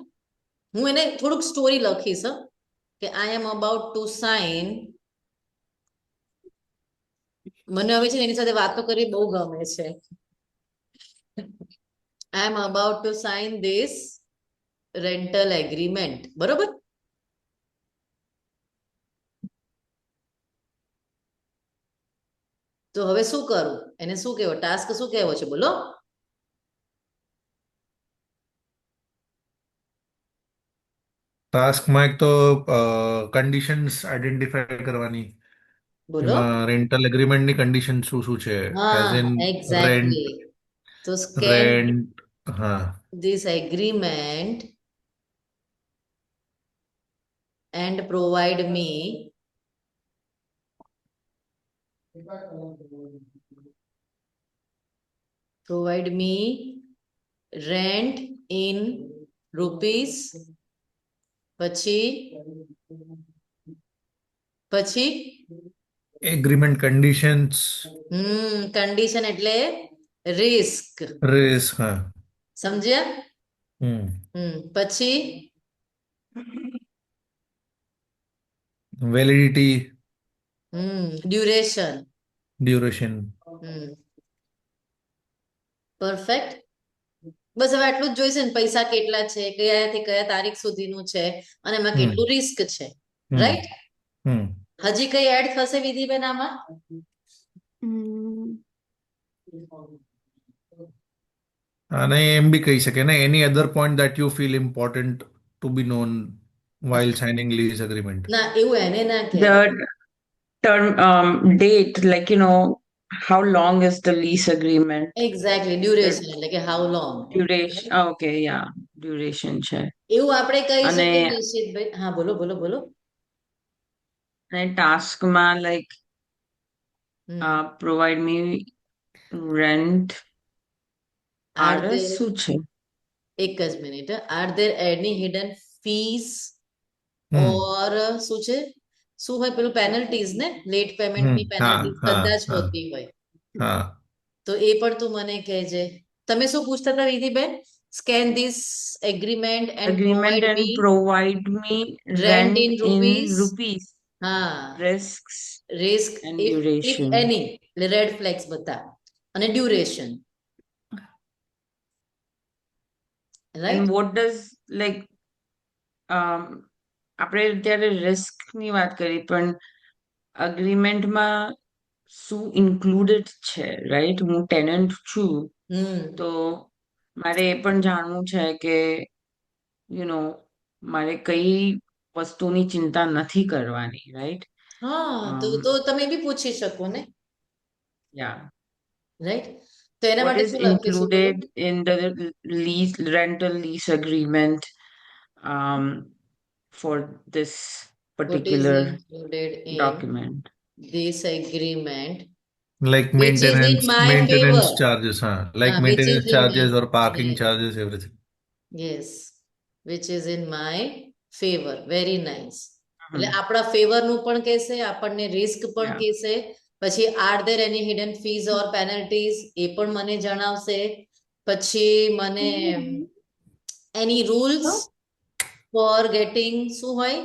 [SPEAKER 1] હું એને થોડુંક સ્ટોરી લખીશ કે I am about to sign. મને હવે છે ને એની સાથે વાતો કરી બહુ ગમે છે. I am about to sign this rental agreement. બરોબર. તો હવે શું કરું, એને શું કહેવો, ટાસ્ક શું કહેવો છે બોલો.
[SPEAKER 5] ટાસ્કમાં એક તો કન્ડિશન્સ આઈડેન્ટિફાઈ કરવાની,
[SPEAKER 1] બોલો.
[SPEAKER 5] એમાં રેન્ટલ એગ્રીમેન્ટની કન્ડિશન શું શું છે, એઝ ઇન
[SPEAKER 1] હા,
[SPEAKER 5] રેન્ટ,
[SPEAKER 1] એક્ઝેક્ટલી. તો સ્કેન
[SPEAKER 5] હા,
[SPEAKER 1] this agreement and provide me rent in rupees. પછી
[SPEAKER 5] એગ્રીમેન્ટ કન્ડિશન્સ,
[SPEAKER 1] કન્ડિશન એટલે રિસ્ક.
[SPEAKER 5] રિસ્ક, હા,
[SPEAKER 1] સમજ્યા.
[SPEAKER 5] હમ,
[SPEAKER 1] પછી
[SPEAKER 5] વેલિડિટી,
[SPEAKER 1] ડ્યુરેશન.
[SPEAKER 5] ડ્યુરેશન.
[SPEAKER 1] પરફેક્ટ. બસ હવે આટલું જ જોઈશે ને, પૈસા કેટલા છે, કયાથી કયા તારીખ સુધીનું છે, અને એમાં કેટલું રિસ્ક છે. રાઈટ. હજી કઈ એડ થશે વિધિબેન આમાં?
[SPEAKER 5] અને એમ બી કહી શકે ને, any other point that you feel important to be known while signing lease agreement.
[SPEAKER 1] ના, એવું એને ના
[SPEAKER 6] The
[SPEAKER 1] કહેવાય.
[SPEAKER 6] term date, like how long is the lease agreement?
[SPEAKER 1] Exactly, duration એટલે કે how long.
[SPEAKER 6] Duration. Okay, yeah, duration છે.
[SPEAKER 1] એવું આપણે કહી
[SPEAKER 6] અને
[SPEAKER 1] શકીએ નિશ્ચિતભાઈ. હા, બોલો બોલો બોલો.
[SPEAKER 6] અને ટાસ્કમાં like provide me rent
[SPEAKER 1] are
[SPEAKER 6] RS શું છે?
[SPEAKER 1] એક જ મિનિટ. Are there any hidden fees or શું છે, શું હોય પેલું પેનલ્ટીઝ ને, લેટ પેમેન્ટની
[SPEAKER 5] હા,
[SPEAKER 1] પેનલ્ટીઝ
[SPEAKER 5] હા,
[SPEAKER 1] કદાચ
[SPEAKER 5] હા,
[SPEAKER 1] હોતી હોય
[SPEAKER 5] હા.
[SPEAKER 1] તો એ પણ તું મને કહેજે. તમે શું પૂછતા હતા વિધિબેન? Scan this agreement and
[SPEAKER 6] Agreement
[SPEAKER 1] provide
[SPEAKER 6] and
[SPEAKER 1] me
[SPEAKER 6] provide me
[SPEAKER 1] rent
[SPEAKER 6] rent
[SPEAKER 1] in
[SPEAKER 6] in
[SPEAKER 1] rupees.
[SPEAKER 6] rupees,
[SPEAKER 1] હા,
[SPEAKER 6] risks
[SPEAKER 1] risk
[SPEAKER 6] and
[SPEAKER 1] if
[SPEAKER 6] duration.
[SPEAKER 1] Any, red flags બધા, અને duration.
[SPEAKER 6] And
[SPEAKER 1] right.
[SPEAKER 6] what does like આપણે અત્યારે risk ની વાત કરી, પણ અગ્રીમેન્ટમાં શું ઇન્ક્લુડેડ છે, રાઈટ? હું ટેનન્ટ છું, તો મારે એ પણ જાણવું છે કે મારે કઈ વસ્તુની ચિંતા નથી કરવાની, રાઈટ?
[SPEAKER 1] હા, તો તમે બી પૂછી શકો ને.
[SPEAKER 6] Yeah.
[SPEAKER 1] રાઈટ. તો એના
[SPEAKER 6] What
[SPEAKER 1] માટે
[SPEAKER 6] is
[SPEAKER 1] શું લખીશું બોલો?
[SPEAKER 6] included in the rental lease agreement for this
[SPEAKER 1] What is
[SPEAKER 6] particular
[SPEAKER 1] included in
[SPEAKER 6] document?
[SPEAKER 1] this agreement
[SPEAKER 5] Like
[SPEAKER 1] which is in my
[SPEAKER 5] maintenance
[SPEAKER 1] favor?
[SPEAKER 5] charges, huh? Like
[SPEAKER 1] Which is
[SPEAKER 5] maintenance
[SPEAKER 1] in my,
[SPEAKER 5] charges or parking
[SPEAKER 1] yes,
[SPEAKER 5] charges, everything.
[SPEAKER 1] yes, which is in my favor. Very nice. એટલે આપણા favour નું પણ કહેશે, આપણને risk પણ
[SPEAKER 6] Yeah.
[SPEAKER 1] કહેશે. પછી are there any hidden fees or penalties એ પણ મને જણાવશે. પછી મને એની રૂલ્સ ફોર ગેટિંગ શું હોય,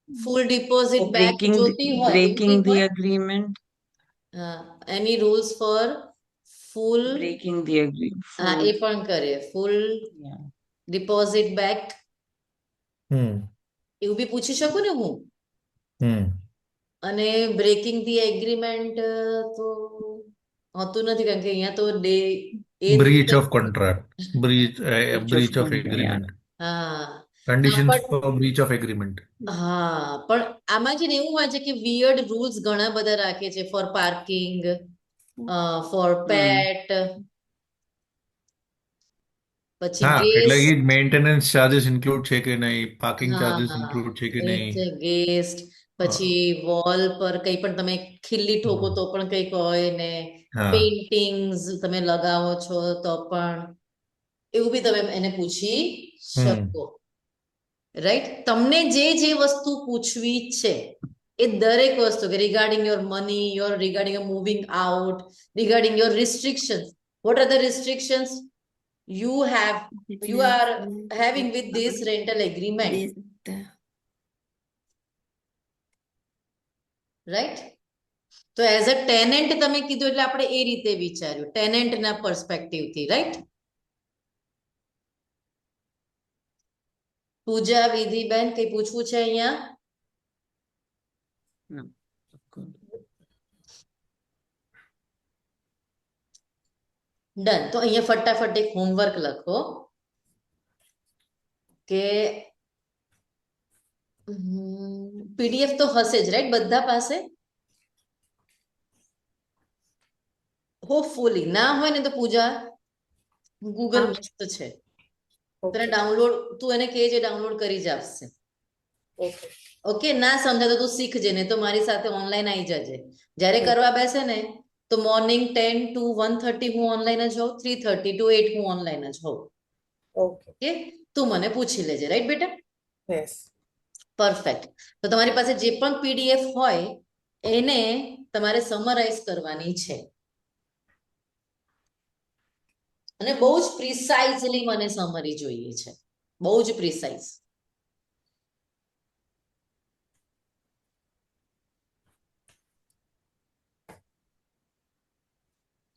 [SPEAKER 1] ફૂલ ડિપોઝિટ
[SPEAKER 6] For
[SPEAKER 1] બેક જોતી હોય એવું
[SPEAKER 6] breaking
[SPEAKER 1] કંઈક
[SPEAKER 6] the
[SPEAKER 1] હોય.
[SPEAKER 6] agreement,
[SPEAKER 1] any rules four full,
[SPEAKER 6] breaking the agreement.
[SPEAKER 1] હા એ પણ કરે. ફૂલ
[SPEAKER 6] Yeah.
[SPEAKER 1] ડિપોઝિટ બેક એવું બી પૂછી શકું ને હું. અને બ્રેકિંગ ધી એગ્રીમેન્ટ તો હોતું નથી, કારણ કે અહીંયા તો
[SPEAKER 5] Breach of contract, breach of
[SPEAKER 6] contract, yeah.
[SPEAKER 5] agreement,
[SPEAKER 1] હા.
[SPEAKER 5] conditions
[SPEAKER 1] પણ
[SPEAKER 5] for breach of agreement.
[SPEAKER 1] હા, પણ આમાં છે ને એવું હોય છે કે વિયર્ડ રૂલ્સ ઘણા બધા રાખે છે, ફોર પાર્કિંગ, ફોર પેટ, પછી
[SPEAKER 5] હા એટલે
[SPEAKER 1] ગેસ
[SPEAKER 5] એ મેન્ટેનન્સ ચાર્जेस ઇન્ક્લુડ છે કે નહીં, પાર્કિંગ ચાર્जेस
[SPEAKER 1] હા
[SPEAKER 5] ઇન્ક્લુડ છે કે
[SPEAKER 1] એ
[SPEAKER 5] નહીં.
[SPEAKER 1] છે ગેસ્ટ, પછી વોલ પર કંઈ પણ તમે ખીલ્લી ઠોકો તો પણ કંઈક હોય ને,
[SPEAKER 5] હા
[SPEAKER 1] પેઇન્ટિંગ્સ તમે લગાવો છો તો પણ એવું બી તમે એને પૂછી
[SPEAKER 5] હમ
[SPEAKER 1] શકો, રાઈટ? તમને જે જે વસ્તુ પૂછવી છે એ દરેક વસ્તુ કે regarding your money, your regarding your moving out, regarding your restrictions, what are the restrictions you have you are having with this rental agreement, right? તો એઝ અ ટેનન્ટ તમે કીધું એટલે આપણે એ રીતે વિચાર્યું ટેનન્ટના પર્સપેક્ટિવથી, રાઈટ? પૂજા, વિધિબેન, કઈ પૂછવું છે અહીંયા?
[SPEAKER 6] No.
[SPEAKER 1] ડન. તો અહીંયા ફટાફટ એક હોમવર્ક લખો કે પીડીએફ તો હશે જ, રાઈટ, બધા પાસે? હોપફુલી. ના હોય ને તો પૂજા ગૂગલ
[SPEAKER 7] હા.
[SPEAKER 1] મસ્ત છે, તને
[SPEAKER 7] ઓકે
[SPEAKER 1] ડાઉનલોડ, તું એને કહેજે ડાઉનલોડ કરી જ આપશે.
[SPEAKER 7] ઓકે
[SPEAKER 1] ઓકે, ના સમજાય તો તું શીખજે, ને તો મારી સાથે ઓનલાઈન આવી જજે. જ્યારે કરવા બેસે ને તો મોર્નિંગ 10 to 1:30 હું ઓનલાઈન જ હોઉં, 3:30 to 8 હું ઓનલાઈન જ હોઉં.
[SPEAKER 7] ઓકે
[SPEAKER 1] ઓકે, તું મને પૂછી લેજે, રાઈટ બેટા?
[SPEAKER 7] Yes
[SPEAKER 1] perfect. તો તમારી પાસે જે પણ પીડીએફ હોય એને તમારે સમરાઇઝ કરવાની છે અને બહુ જ પ્રિસાઇઝલી મને સમરી જોઈએ છે, બહુ જ પ્રિસાઇઝ.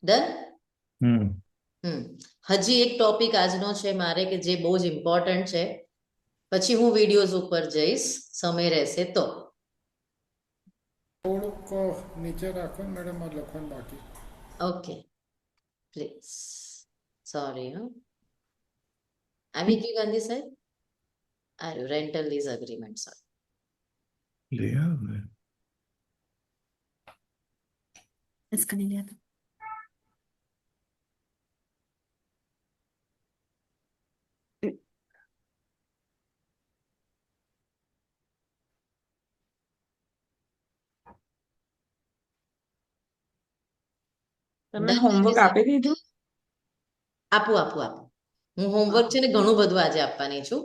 [SPEAKER 1] ડન? હજી એક ટોપિક આજનો છે મારે કે જે બહુ જ ઇમ્પોર્ટન્ટ છે, પછી હું વિડીયોઝ ઉપર જઈશ, સમય રહેશે તો.
[SPEAKER 4] થોડુંક નીચે રાખો ને મેડમ, આ લખવાનું બાકી.
[SPEAKER 1] Okay, please, sorry. આવી ગયું ગાંધી સાહેબ? આર્યું રેન્ટલ લીઝ અગ્રીમેન્ટ, સોરી.
[SPEAKER 5] ले आओ ने.
[SPEAKER 2] इसका नहीं लिया था.
[SPEAKER 6] તમે હોમવર્ક આપી દીધું?
[SPEAKER 1] આપું આપું આપું. હું હોમવર્ક છે ને ઘણું બધું આજે આપવાની છું.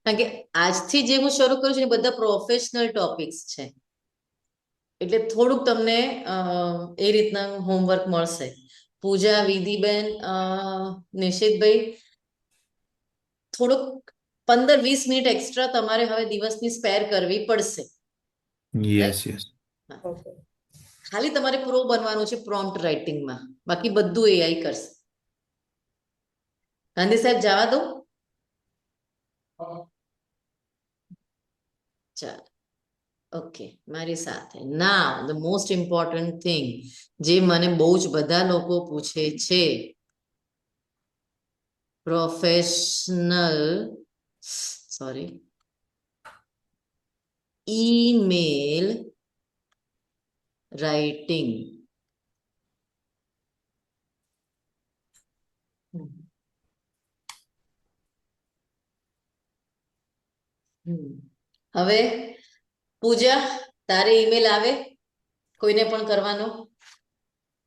[SPEAKER 1] કારણ કે આજથી જે હું શરૂ કરું છું એ બધા પ્રોફેશનલ ટોપિક્સ છે, એટલે થોડુંક તમને એ રીતના હોમવર્ક મળશે. પૂજા, વિધિબેન, નિશિતભાઈ, થોડુંક 15-20 મિનિટ એક્સ્ટ્રા તમારે હવે દિવસની સ્પેર કરવી પડશે.
[SPEAKER 5] Yes yes.
[SPEAKER 7] ઓકે
[SPEAKER 1] ખાલી તમારે પ્રો બનવાનું છે પ્રોમ્પ્ટ રાઇટિંગમાં, બાકી બધું એઆઈ કરશે. ગાંધી સાહેબ જવા દો. ચાલો, ઓકે, મારી સાથે. નાઉ ધ મોસ્ટ ઇમ્પોર્ટન્ટ થિંગ જે મને બહુ જ બધા લોકો પૂછે છે, પ્રોફેશનલ, સોરી, ઈમેલ રાઇટિંગ. હવે પૂજા, તારે ઈમેલ આવે કોઈને પણ કરવાનો?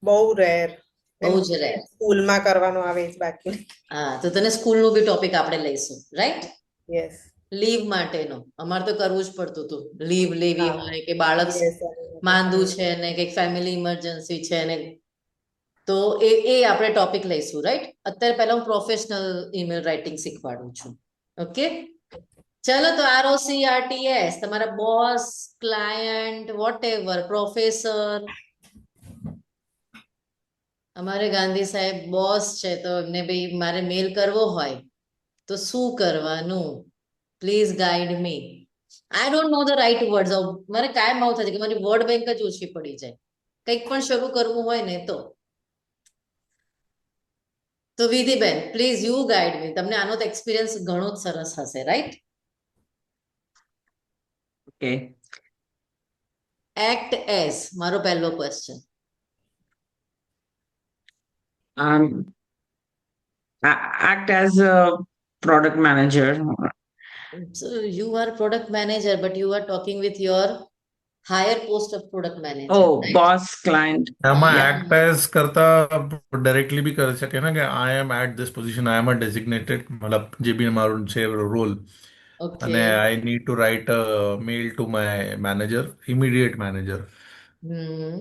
[SPEAKER 7] બહુ રેર
[SPEAKER 1] બહુ જ રેર.
[SPEAKER 7] સ્કૂલમાં કરવાનું આવે જ બાકી
[SPEAKER 1] હા, તો તને સ્કૂલનું બી ટોપિક આપણે લઈશું, રાઈટ?
[SPEAKER 7] યસ
[SPEAKER 1] લીવ માટેનો અમારે તો કરવું જ પડતું હતું. લીવ લેવી
[SPEAKER 7] હા.
[SPEAKER 1] હોય કે બાળક
[SPEAKER 7] યસ
[SPEAKER 1] માંદું છે ને કંઈક ફેમિલી ઇમરજન્સી છે ને, તો એ આપણે ટોપિક લઈશું, રાઈટ? અત્યારે પહેલા હું પ્રોફેશનલ ઈમેલ રાઇટિંગ શીખવાડું છું. ઓકે, ચલો. તો આરઓસી, આરટીએસ, તમારા boss, client, whatever, professor. અમારે ગાંધી સાહેબ બોસ છે તો એમને ભાઈ મારે મેલ કરવો હોય તો શું કરવાનું? Please guide me. I don't know the right words. મારે કાયમ આવું થાય છે કે મારી વર્ડ બેંક જ ઓછી પડી જાય કંઈક પણ શરૂ કરવું હોય ને તો. તો વિધિબેન, પ્લીઝ યુ ગાઈડ મી. તમને આનો તો એક્સપિરિયન્સ ઘણો જ સરસ હશે, રાઈટ?
[SPEAKER 6] ઓકે.
[SPEAKER 1] એક્ટ એઝ, મારો પહેલો question.
[SPEAKER 6] act as a product manager.
[SPEAKER 1] So you are product manager, but you are talking with your higher post of product manager,
[SPEAKER 6] Oh,
[SPEAKER 1] right?
[SPEAKER 6] boss, client.
[SPEAKER 5] આમાં
[SPEAKER 6] Yeah.
[SPEAKER 5] Act as કરતા directly બી કરી શકે ને કે I am at this position I am a designated મતલબ જે બી મારું છે રોલ અને
[SPEAKER 1] Okay.
[SPEAKER 5] I need to write a mail to my manager immediate manager
[SPEAKER 1] hmm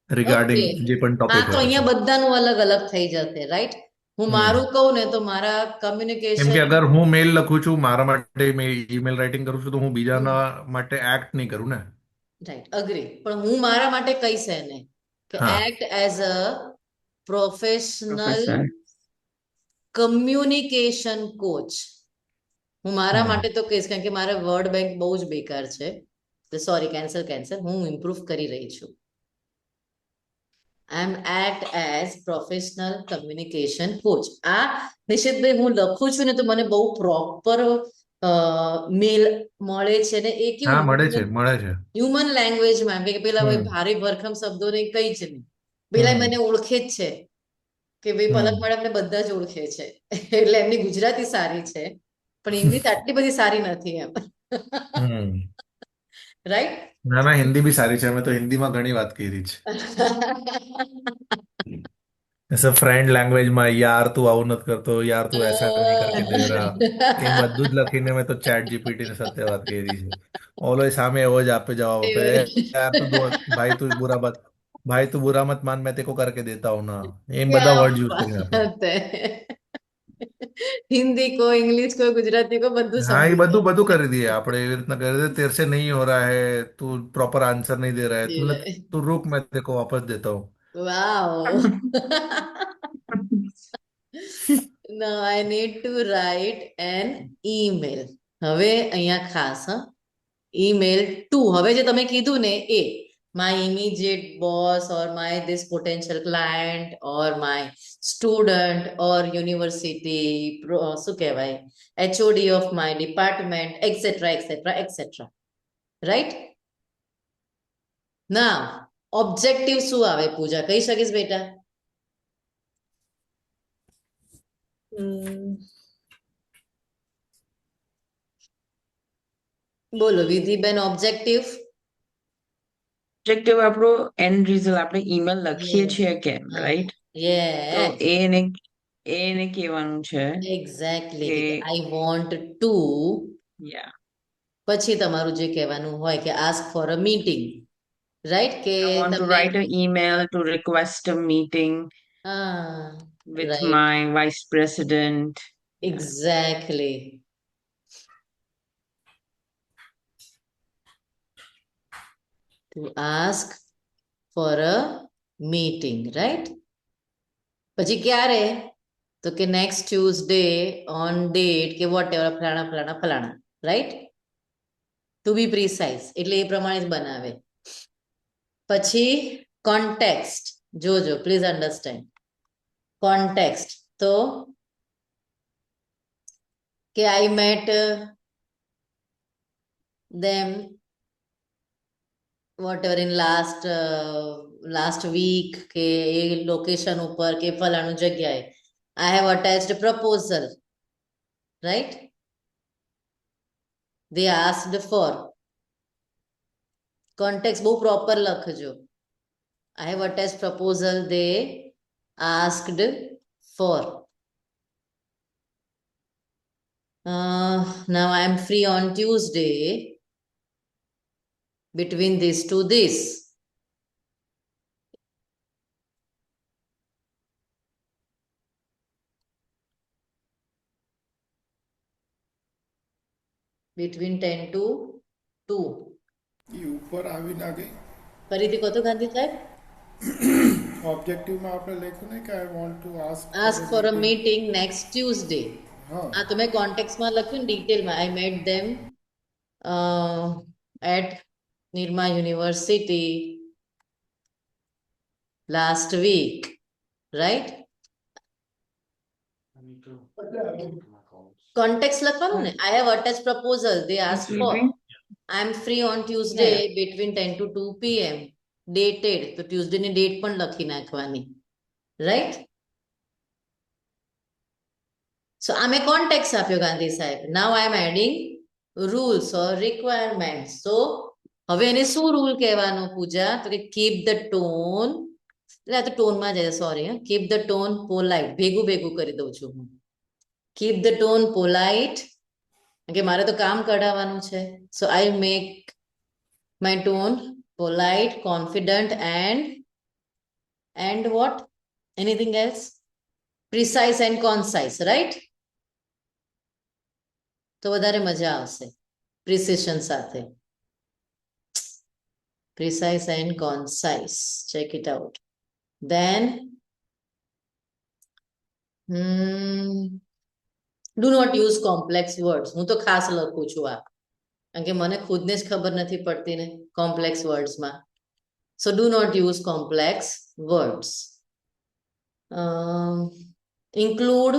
[SPEAKER 5] regarding
[SPEAKER 1] okay
[SPEAKER 5] જે પણ
[SPEAKER 1] આ
[SPEAKER 5] ટોપિક
[SPEAKER 1] તો
[SPEAKER 5] હોય છે
[SPEAKER 1] અહીંયા બધાનું અલગ અલગ થઈ જશે રાઈટ હું
[SPEAKER 5] હમ
[SPEAKER 1] મારું કહું ને તો મારા
[SPEAKER 5] કેમ
[SPEAKER 1] કમ્યુનિકેશન
[SPEAKER 5] કે અગર હું મેલ લખું છું મારા માટે ઈમેલ રાઇટિંગ કરું છું તો હું બીજાના માટે એક્ટ નહીં કરું ને
[SPEAKER 1] રાઈટ અગ્રી પણ હું મારા માટે કહીશ એને કે
[SPEAKER 5] હા
[SPEAKER 1] એક્ટ એઝ અ પ્રોફેશનલ
[SPEAKER 6] Professor.
[SPEAKER 1] કમ્યુનિકેશન કોચ હું મારા
[SPEAKER 5] હમ
[SPEAKER 1] માટે તો કહીશ કારણ કે મારે વર્ડ બેંક બહુ જ બેકાર છે તો સોરી કેન્સલ હું ઇમ્પ્રુવ કરી રહી છું I am act as professional communication coach આ નિશિતભાઈ હું લખું છું ને તો મને બહુ પ્રોપર મેલ મળે છે ને એ
[SPEAKER 5] હા
[SPEAKER 1] કેવું
[SPEAKER 5] મળે છે
[SPEAKER 1] હ્યુમન લેંગ્વેજમાં કે પેલા ભાઈ
[SPEAKER 5] હમ
[SPEAKER 1] ભારે ભરખમ શબ્દો ને કઈ જ નહીં પેલા મને ઓળખે જ છે કે ભાઈ પલક
[SPEAKER 5] હમ
[SPEAKER 1] મેડમને બધા જ ઓળખે છે એટલે એમની ગુજરાતી સારી છે પણ ઇંગ્લિશ આટલી બધી સારી નથી એમ
[SPEAKER 5] હમ
[SPEAKER 1] રાઈટ
[SPEAKER 5] ના ના હિન્દી બી સારી છે અમે તો હિન્દીમાં ઘણી વાત કરી છે ऐसे फ्रेंड લેંગ્વેજમાં યાર તું આવું નથી કરતો યાર તું ऐसा नहीं करके दे रहा એ બધું જ લખીને મેં તો ચેટ જીપીટી ને સાથે વાત કરી છે ઓલો સામે એવો જ આપે જવાબ આપે યાર તું ભાઈ તું बुरा मत भाई तू बुरा मत मान मैं तेको करके देता हूँ ना એમ બધા
[SPEAKER 1] क्या
[SPEAKER 5] વર્ડ યુઝ કરીને આપે
[SPEAKER 1] बात है हिंदी को इंग्लिश को गुजराती को બધું
[SPEAKER 5] હા એ
[SPEAKER 1] સમજી
[SPEAKER 5] બધું બધું કરી દઈએ આપણે એવી રીતના કરી દે तेरे से नहीं हो रहा है तू प्रॉपर आंसर नहीं दे रहा है मतलब
[SPEAKER 1] લે
[SPEAKER 5] तू रुक मैं तेको वापस देता हूँ
[SPEAKER 1] વાવ Now I need to write an email. હવે અહીંયા ખાસ email to હવે જે તમે કીધું ને એ my immediate boss or my this potential client or my student or university શું કહેવાય HOD of my department etc etc etc right now objective શું આવે પૂજા કહી શકીશ બેટા બોલો વિધિબેન ઓબ્જેક્ટિવ
[SPEAKER 6] Objective આપણો end result આપણે email લખીએ છીએ કેમ, right? તો
[SPEAKER 1] યસ
[SPEAKER 6] એને કહેવાનું છે
[SPEAKER 1] એક્ઝેક્ટલી
[SPEAKER 6] કે
[SPEAKER 1] આઈ વોન્ટ ટુ
[SPEAKER 6] yeah,
[SPEAKER 1] પછી તમારું જે કહેવાનું હોય કે ask for a meeting right કે
[SPEAKER 6] I want to
[SPEAKER 1] તમે
[SPEAKER 6] write an email to request a meeting
[SPEAKER 1] હા
[SPEAKER 6] with
[SPEAKER 1] right
[SPEAKER 6] my vice president.
[SPEAKER 1] Exactly to ask for a meeting right પછી ક્યારે તો કે નેક્સ્ટ ટ્યુઝડે ઓન ડેટ કે vote ever ફલાણા ફલાણા ફલાણા રાઈટ ટુ બી પ્રિસાઇઝ એટલે એ પ્રમાણે જ બનાવે પછી કોન્ટેક્સ્ટ જોજો પ્લીઝ અન્ડરસ્ટેન્ડ કોન્ટેક્સ્ટ તો કે I met them whatever in last week કે એ લોકેશન ઉપર કે ફલાણું જગ્યાએ I have attached a proposal right they asked for context બહુ proper લખજો I have attached proposal they asked for now I am free on Tuesday between this to this between 10 to 2
[SPEAKER 4] એ ઉપર આવી ના ગઈ
[SPEAKER 1] ફરીથી કહો તો ગાંધી સાહેબ
[SPEAKER 4] ઓબ્જેક્ટિવમાં આપણે લખ્યું ને કે I want to
[SPEAKER 1] ask for a meeting next Tuesday
[SPEAKER 4] હા
[SPEAKER 1] આ તમે કોન્ટેક્સ્ટમાં લખ્યું ને ડિટેલમાં I met them at Nirma University last week right context લખવાનું ને I have attached proposal they asked for I am free on Tuesday between 10 to 2 p.m. dated તો Tuesday ની ડેટ પણ લખી નાખવાની રાઈટ સો આ મેં કોન્ટેક્ટ આપ્યો ગાંધી સાહેબ. નાઉ આઈ એમ એડિંગ રૂલ્સ ઓર રિક્વાયરમેન્ટ. સો હવે એને શું રૂલ કહેવાનો પૂજા? તો કે કીપ ધ ટોન, એટલે આ તો ટોનમાં જાય, sorry, keep the tone polite. ભેગું ભેગું કરી દઉં છું હું. કીપ ધ ટોન પોલાઇટ, કે મારે તો કામ કઢાવવાનું છે. So I make my tone polite, confident and what? Anything else? Precise and concise, right? તો વધારે મજા આવશે પ્રિસિશન સાથે. Precise and concise, check it out. Then do not use complex words. હું તો ખાસ લખું છું આ, કારણ કે મને ખુદને જ ખબર નથી પડતી ને કોમ્પ્લેક્સ વર્ડ્સમાં. So do not use complex words. Include,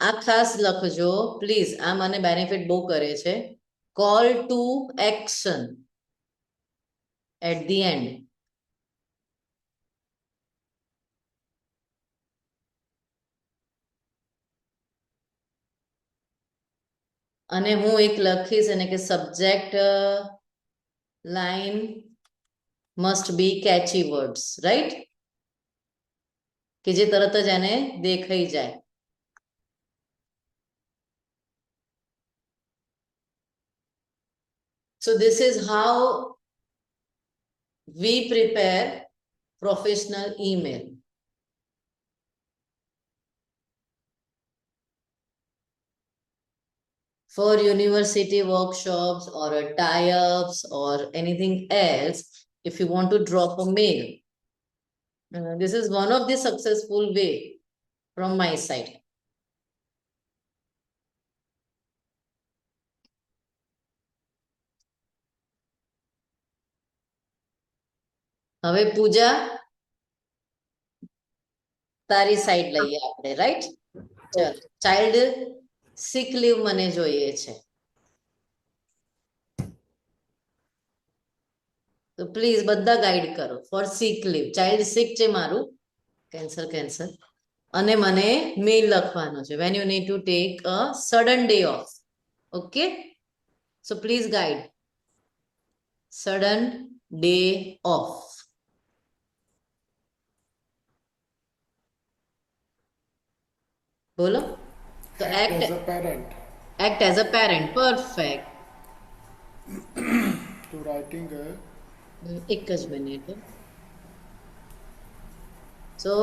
[SPEAKER 1] આ ખાસ લખજો પ્લીઝ, આ મને બેનિફિટ બહુ કરે છે. Call to action at the end. અને હું એક લખીશ એને કે subject line must be catchy words, right? કે જે તરત જ એને દેખાઈ જાય. So this is how we prepare professional email. For university workshops or tie-ups or anything else, if you want to drop a mail, this is one of the successful way from my side. હવે પૂજા તારી side લઈએ આપણે, right? ચલ, child સિક leave મને જોઈએ છે, તો please બધા ગાઈડ કરો. ફોર સિક લીવ, ચાઇલ્ડ સિક છે મારું, કેન્સર, અને મને મેલ લખવાનો છે. When you need to take a sudden day off. Okay, so please guide. Sudden day of. બોલો. તો
[SPEAKER 4] Act as a parent.
[SPEAKER 1] act as a parent. Perfect.
[SPEAKER 4] To writing a
[SPEAKER 1] એક જ minute. So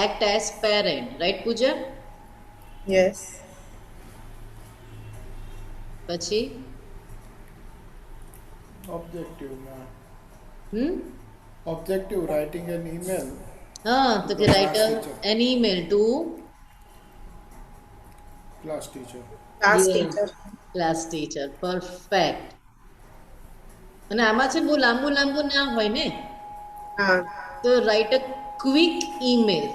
[SPEAKER 1] act as parent, right પૂજા?
[SPEAKER 7] Yes.
[SPEAKER 1] પછી
[SPEAKER 4] objective માં.
[SPEAKER 1] હમ
[SPEAKER 4] Objective, writing an email
[SPEAKER 1] હા, તો કે write an email to
[SPEAKER 4] class teacher.
[SPEAKER 7] Class
[SPEAKER 1] Dear
[SPEAKER 7] teacher.
[SPEAKER 1] class teacher. Perfect. અને આમાં છે બહુ લાંબુ લાંબુ ના હોય ને,
[SPEAKER 7] હા.
[SPEAKER 1] તો write a quick email.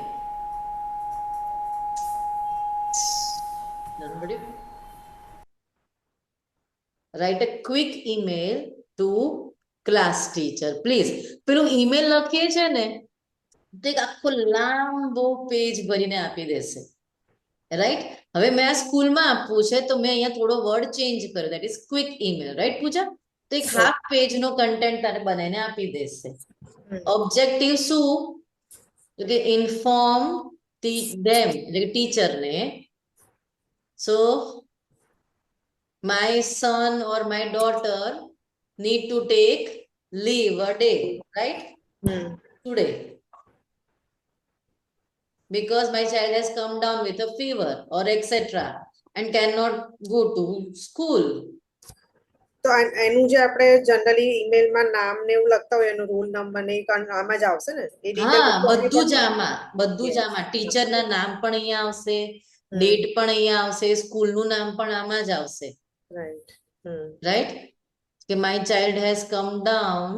[SPEAKER 1] Write a quick email to class teacher, please. પેલું ઈમેલ લખીએ છે ને તો એક આખો લાંબો પેજ ભરીને આપી દેશે, રાઈટ? હવે મેં આ સ્કૂલમાં આપવું છે તો મેં અહીંયા થોડો વર્ડ ચેન્જ કર્યો, that is quick email, right Pooja? તો એક હાફ પેજ નો કન્ટેન્ટ તારે બનાવીને આપી દેશે. ઓબ્જેક્ટિવ શું? તો કે ઇન્ફોર્મ ધેમ, એટલે કે ટીચરને. સો my son or my daughter need to take leave a day, right? Today, because my child has come down with a fever or etc. and cannot go to school.
[SPEAKER 7] તો એનું જે આપણે જનરલી ઈમેલમાં નામ ને એવું લખતા હોય એનું રોલ નંબર ને એ આમાં જ આવશે ને? એ detail
[SPEAKER 1] હા,
[SPEAKER 7] બધું
[SPEAKER 1] બધું જ આમાં ટીચરના નામ પણ અહીંયા આવશે, ડેટ પણ અહીંયા આવશે, સ્કૂલનું નામ પણ આમાં જ આવશે,
[SPEAKER 7] રાઈટ.
[SPEAKER 1] રાઈટ? કે my child has come down,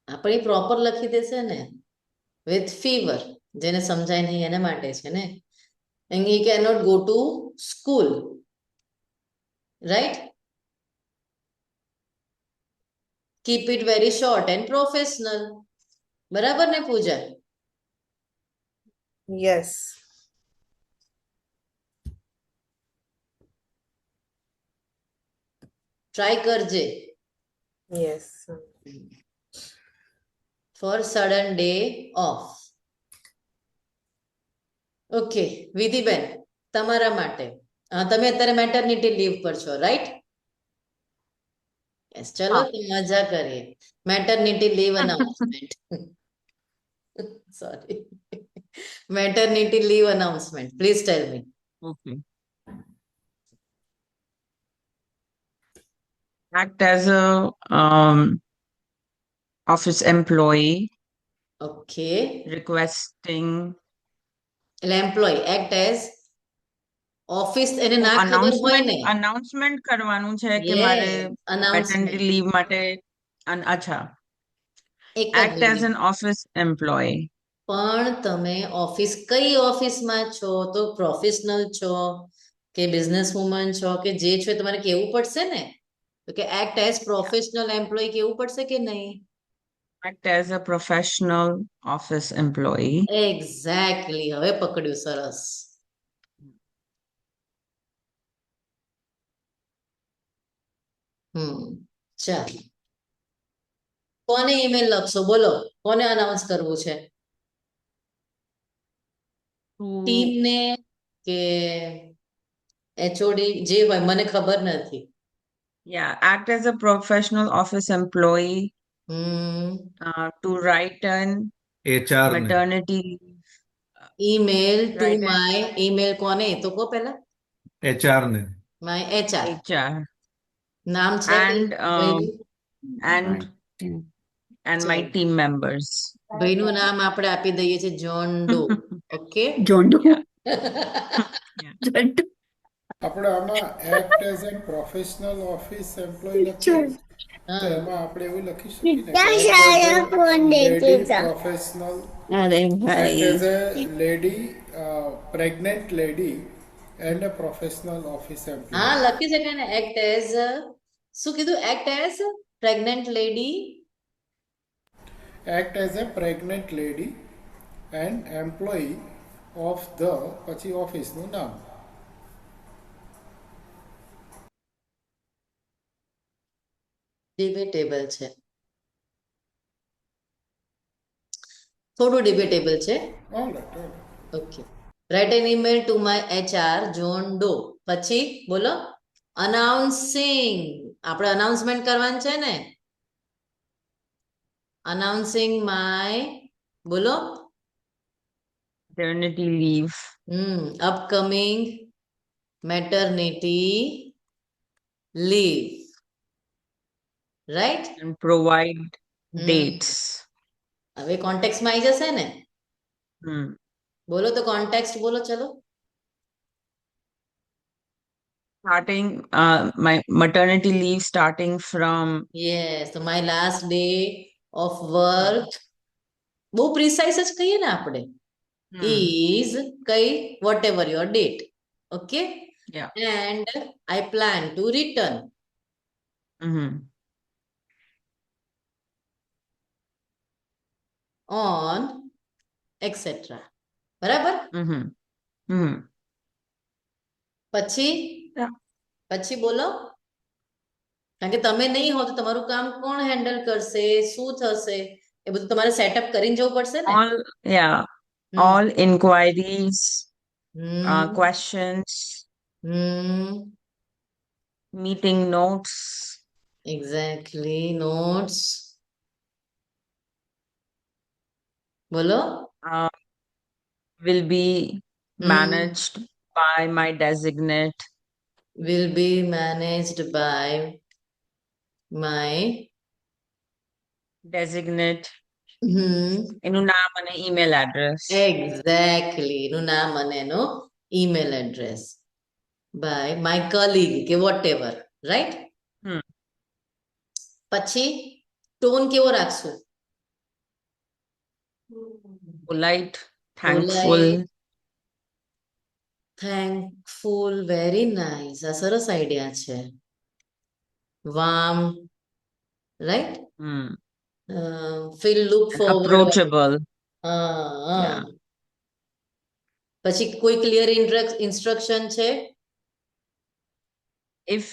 [SPEAKER 1] આપણે પ્રોપર લખી દેશે ને, with fever, જેને સમજાય નહીં એના માટે છે ને. and he cannot go to school, right? Keep it very short and professional. બરાબર ને પૂજા?
[SPEAKER 7] Yes.
[SPEAKER 1] ટ્રાય કરજે.
[SPEAKER 7] Yes.
[SPEAKER 1] For sudden day off. Okay વિધિબેન, તમારા માટે તમે અત્યારે મેટર્નિટી લીવ પર છો, રાઈટ? યસ, ચલો
[SPEAKER 6] હા.
[SPEAKER 1] તો મજા કરીએ. Maternity leave announcement. Sorry, maternity leave announcement. Please tell me.
[SPEAKER 6] Okay. Act as a office employee
[SPEAKER 1] okay,
[SPEAKER 6] requesting
[SPEAKER 1] એટલે એમ્પ્લોય એક્ટ એઝ ઓફિસ, એને ના ખબર હોય ને.
[SPEAKER 6] announcement કરવાનું છે કે મારે
[SPEAKER 1] યસ, અનાઉન્સમેન્ટ.
[SPEAKER 6] maternity leave માટે અચ્છા
[SPEAKER 1] એક જ
[SPEAKER 6] act as
[SPEAKER 1] minute.
[SPEAKER 6] an office employee.
[SPEAKER 1] પણ તમે ઓફિસ કઈ ઓફિસમાં છો? તો પ્રોફેશનલ છો કે બિઝનેસ વુમન છો કે જે છો એ તમારે કેવું પડશે ને. તો કે એક્ટ એઝ પ્રોફેશનલ એમ્પ્લોય કેવું પડશે કે નહીં?
[SPEAKER 6] Act as a professional office employee.
[SPEAKER 1] Exactly, હવે પકડ્યું, સરસ. ચાલો, કોને ઈમેલ લખશો? બોલો, કોને અનાઉન્સ કરવું છે?
[SPEAKER 6] To
[SPEAKER 1] ટીમને કે એચઓડી, જે હોય, મને ખબર નથી.
[SPEAKER 6] act as a professional office employee
[SPEAKER 1] hmm
[SPEAKER 6] to write an
[SPEAKER 5] HR ને
[SPEAKER 6] maternity leave.
[SPEAKER 1] Email to
[SPEAKER 6] Right.
[SPEAKER 1] My email, કોને એ તો કહો પહેલા.
[SPEAKER 5] HR ને
[SPEAKER 1] માય એચઆર.
[SPEAKER 6] HR
[SPEAKER 1] નામ છે કે
[SPEAKER 6] and
[SPEAKER 1] ભાઈનું?
[SPEAKER 6] and my
[SPEAKER 1] ચાલો.
[SPEAKER 6] team members.
[SPEAKER 1] ભાઈનું નામ આપણે આપી દઈએ છીએ John Doe. Okay.
[SPEAKER 2] John Doe.
[SPEAKER 6] Yeah.
[SPEAKER 2] John Doe.
[SPEAKER 4] આપણે આમાં act as an professional office employee લખીએ તો
[SPEAKER 1] હા,
[SPEAKER 4] એમાં આપણે એવું લખી શકીએ ને
[SPEAKER 2] ત્યાં
[SPEAKER 4] એક્ટ
[SPEAKER 2] સારા
[SPEAKER 4] એઝ
[SPEAKER 2] ફોન
[SPEAKER 4] અ
[SPEAKER 2] દેખે
[SPEAKER 4] લેડી
[SPEAKER 2] છે.
[SPEAKER 4] પ્રોફેશનલ,
[SPEAKER 2] અરે
[SPEAKER 4] એક્ટ
[SPEAKER 2] ભાઈ
[SPEAKER 4] as a lady pregnant lady and a professional office employee.
[SPEAKER 1] હા, લખી શકાય ને. એક્ટ એઝ, શું કીધું? Act as pregnant lady.
[SPEAKER 4] Act as a pregnant lady and employee of the, પછી ઓફિસનું નામ.
[SPEAKER 1] ડિબેટેબલ છે, થોડું ડિબેટેબલ છે.
[SPEAKER 4] Alright, alright.
[SPEAKER 1] Okay. Write an email to my HR John Doe. પછી બોલો, અનાઉન્સિંગ. આપણે અનાઉન્સમેન્ટ કરવાનું છે ને. અનાઉન્સિંગ માય, બોલો,
[SPEAKER 6] Maternity leave
[SPEAKER 1] upcoming maternity leave, right?
[SPEAKER 6] and provide
[SPEAKER 1] Hmm.
[SPEAKER 6] dates.
[SPEAKER 1] હવે કોન્ટેક્સ્ટમાં આવી જશે ને.
[SPEAKER 6] Hmm.
[SPEAKER 1] બોલો તો કોન્ટેક્સ્ટ બોલો, ચલો.
[SPEAKER 6] Starting my maternity leave starting from
[SPEAKER 1] yes, તો my last day of work. બહુ પ્રિસાઇઝ જ કહીએ ને આપણે. ઇઝ કઈ, whatever your date. Okay.
[SPEAKER 6] Yeah.
[SPEAKER 1] And I plan to return
[SPEAKER 6] Mhm.
[SPEAKER 1] On etcetera. બરાબર?
[SPEAKER 6] Mhm. Mhm.
[SPEAKER 1] પછી
[SPEAKER 6] Yeah.
[SPEAKER 1] પછી બોલો. કારણ કે તમે નહીં હો તો તમારું કામ કોણ હેન્ડલ કરશે? શું થશે? એ બધું તમારે સેટઅપ કરીને જવું પડશે ને.
[SPEAKER 6] All all inquiries,
[SPEAKER 1] હમ
[SPEAKER 6] questions,
[SPEAKER 1] હમ
[SPEAKER 6] meeting notes,
[SPEAKER 1] એક્ઝેક્ટલી, નોટ્સ. બોલો.
[SPEAKER 6] will be
[SPEAKER 1] Hmm.
[SPEAKER 6] managed by my designate.
[SPEAKER 1] Will be managed by my
[SPEAKER 6] Designate
[SPEAKER 1] હમ
[SPEAKER 6] એનું નામ અને email address.
[SPEAKER 1] એક્ઝેક્ટલી, એનું નામ અને એનો email address. By my colleague કે વોટ એવર, રાઈટ?
[SPEAKER 6] Hmm.
[SPEAKER 1] પછી ટોન કેવો રાખશું?
[SPEAKER 6] Polite, thankful.
[SPEAKER 1] Thankful, very nice. આ સરસ આઈડિયા છે. Warm, right?
[SPEAKER 6] Hmm.
[SPEAKER 1] Feel look
[SPEAKER 6] And
[SPEAKER 1] forward.
[SPEAKER 6] approachable.
[SPEAKER 1] હા.
[SPEAKER 6] Yeah.
[SPEAKER 1] પછી કોઈ ક્લિયર ઇન્સ્ટ્રક્શન છે?
[SPEAKER 6] If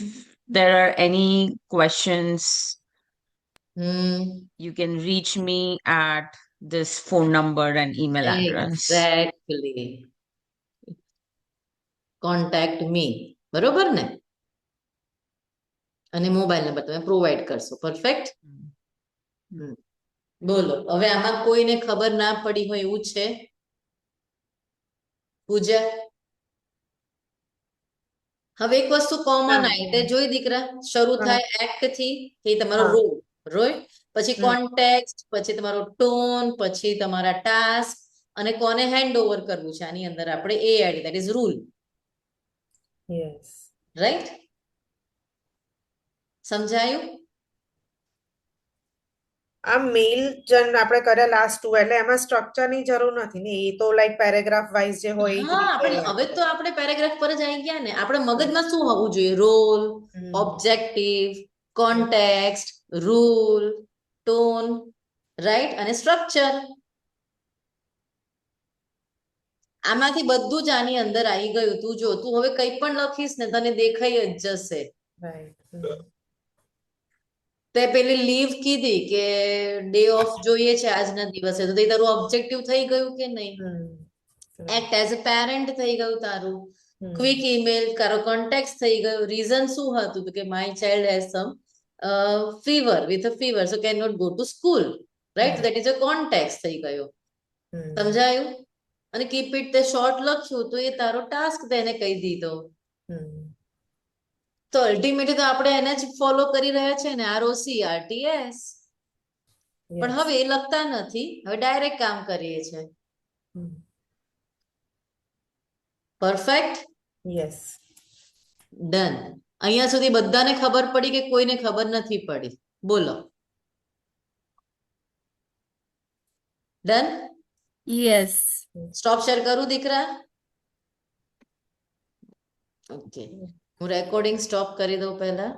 [SPEAKER 6] there are any questions,
[SPEAKER 1] hmm
[SPEAKER 6] you can reach me at this phone number and email address.
[SPEAKER 1] Exactly. Contact me, બરોબર ને? અને mobile number તમે provide કરશો. Perfect. બોલો, હવે આમાં કોઈને ખબર ના પડી હોય એવું છે? પૂજા, હવે એક વસ્તુ કોમન આવી તે જોઈ દીકરા, શરૂ થાય એક્ટ થી, કે તમારો
[SPEAKER 7] હા.
[SPEAKER 1] રોલ રોય, પછી
[SPEAKER 7] હમ.
[SPEAKER 1] કોન્ટેક્સ્ટ, પછી તમારો ટોન, પછી તમારા ટાસ્ક, અને કોને હેન્ડ ઓવર કરવું છે. આની અંદર આપણે એ add, that is rule,
[SPEAKER 7] yes.
[SPEAKER 1] Right? સમજાયું?
[SPEAKER 7] આ મેલ જન આપણે કર્યા લાસ્ટ 2 એટલે એમાં સ્ટ્રક્ચર ની જરૂર નથી ને, એ તો લાઈક પેરેગ્રાફ વાઇઝ જે હોય એ જ
[SPEAKER 1] હા, આપણે
[SPEAKER 7] રીતે.
[SPEAKER 1] હવે તો આપણે પેરેગ્રાફ પર જ આવી ગયા ને. આપણે મગજમાં શું હોવું જોઈએ? Role,
[SPEAKER 7] hmm.
[SPEAKER 1] Objective, context, rule, tone, right, અને સ્ટ્રક્ચર. આમાંથી બધું જ આની અંદર આવી ગયું. તું જો, તું હવે કંઈ પણ લખીશ ને તને દેખાઈ જ જશે.
[SPEAKER 7] રાઈટ.
[SPEAKER 1] તે પેલી લીવ કીધી કે ડે ઓફ જોઈએ છે આજના દિવસે, તો તે તારું ઓબ્જેક્ટિવ થઈ ગયું કે નહીં? એક્ટ એઝ અ પેરેન્ટ થઈ ગયું તારું. ક્વિક ઈમેલ તારો કોન્ટેક્ટ થઈ ગયો. રીઝન શું હતું? તો કે my child has some fever, with a fever, so can not go to school, right? That is a contact થઈ ગયો. સમજાયું? અને કીપ ઇટ તે શોર્ટ લખ્યું તો એ તારો ટાસ્ક તેને કહી દીધો. તો અલ્ટિમેટલી તો આપણે એને જ ફોલો કરી રહ્યા છે ને, ROCRTS. પણ હવે એ લખતા નથી, હવે ડાયરેક્ટ કામ કરીએ છીએ. પરફેક્ટ.
[SPEAKER 7] યસ.
[SPEAKER 1] ડન. અહીંયા સુધી બધાને ખબર પડી કે કોઈને ખબર નથી પડી? બોલો. ડન.
[SPEAKER 2] Yes.
[SPEAKER 1] સ્ટોપ શેર કરું દીકરા? ઓકે, હું રેકોર્ડિંગ સ્ટોપ કરી દઉં પહેલા.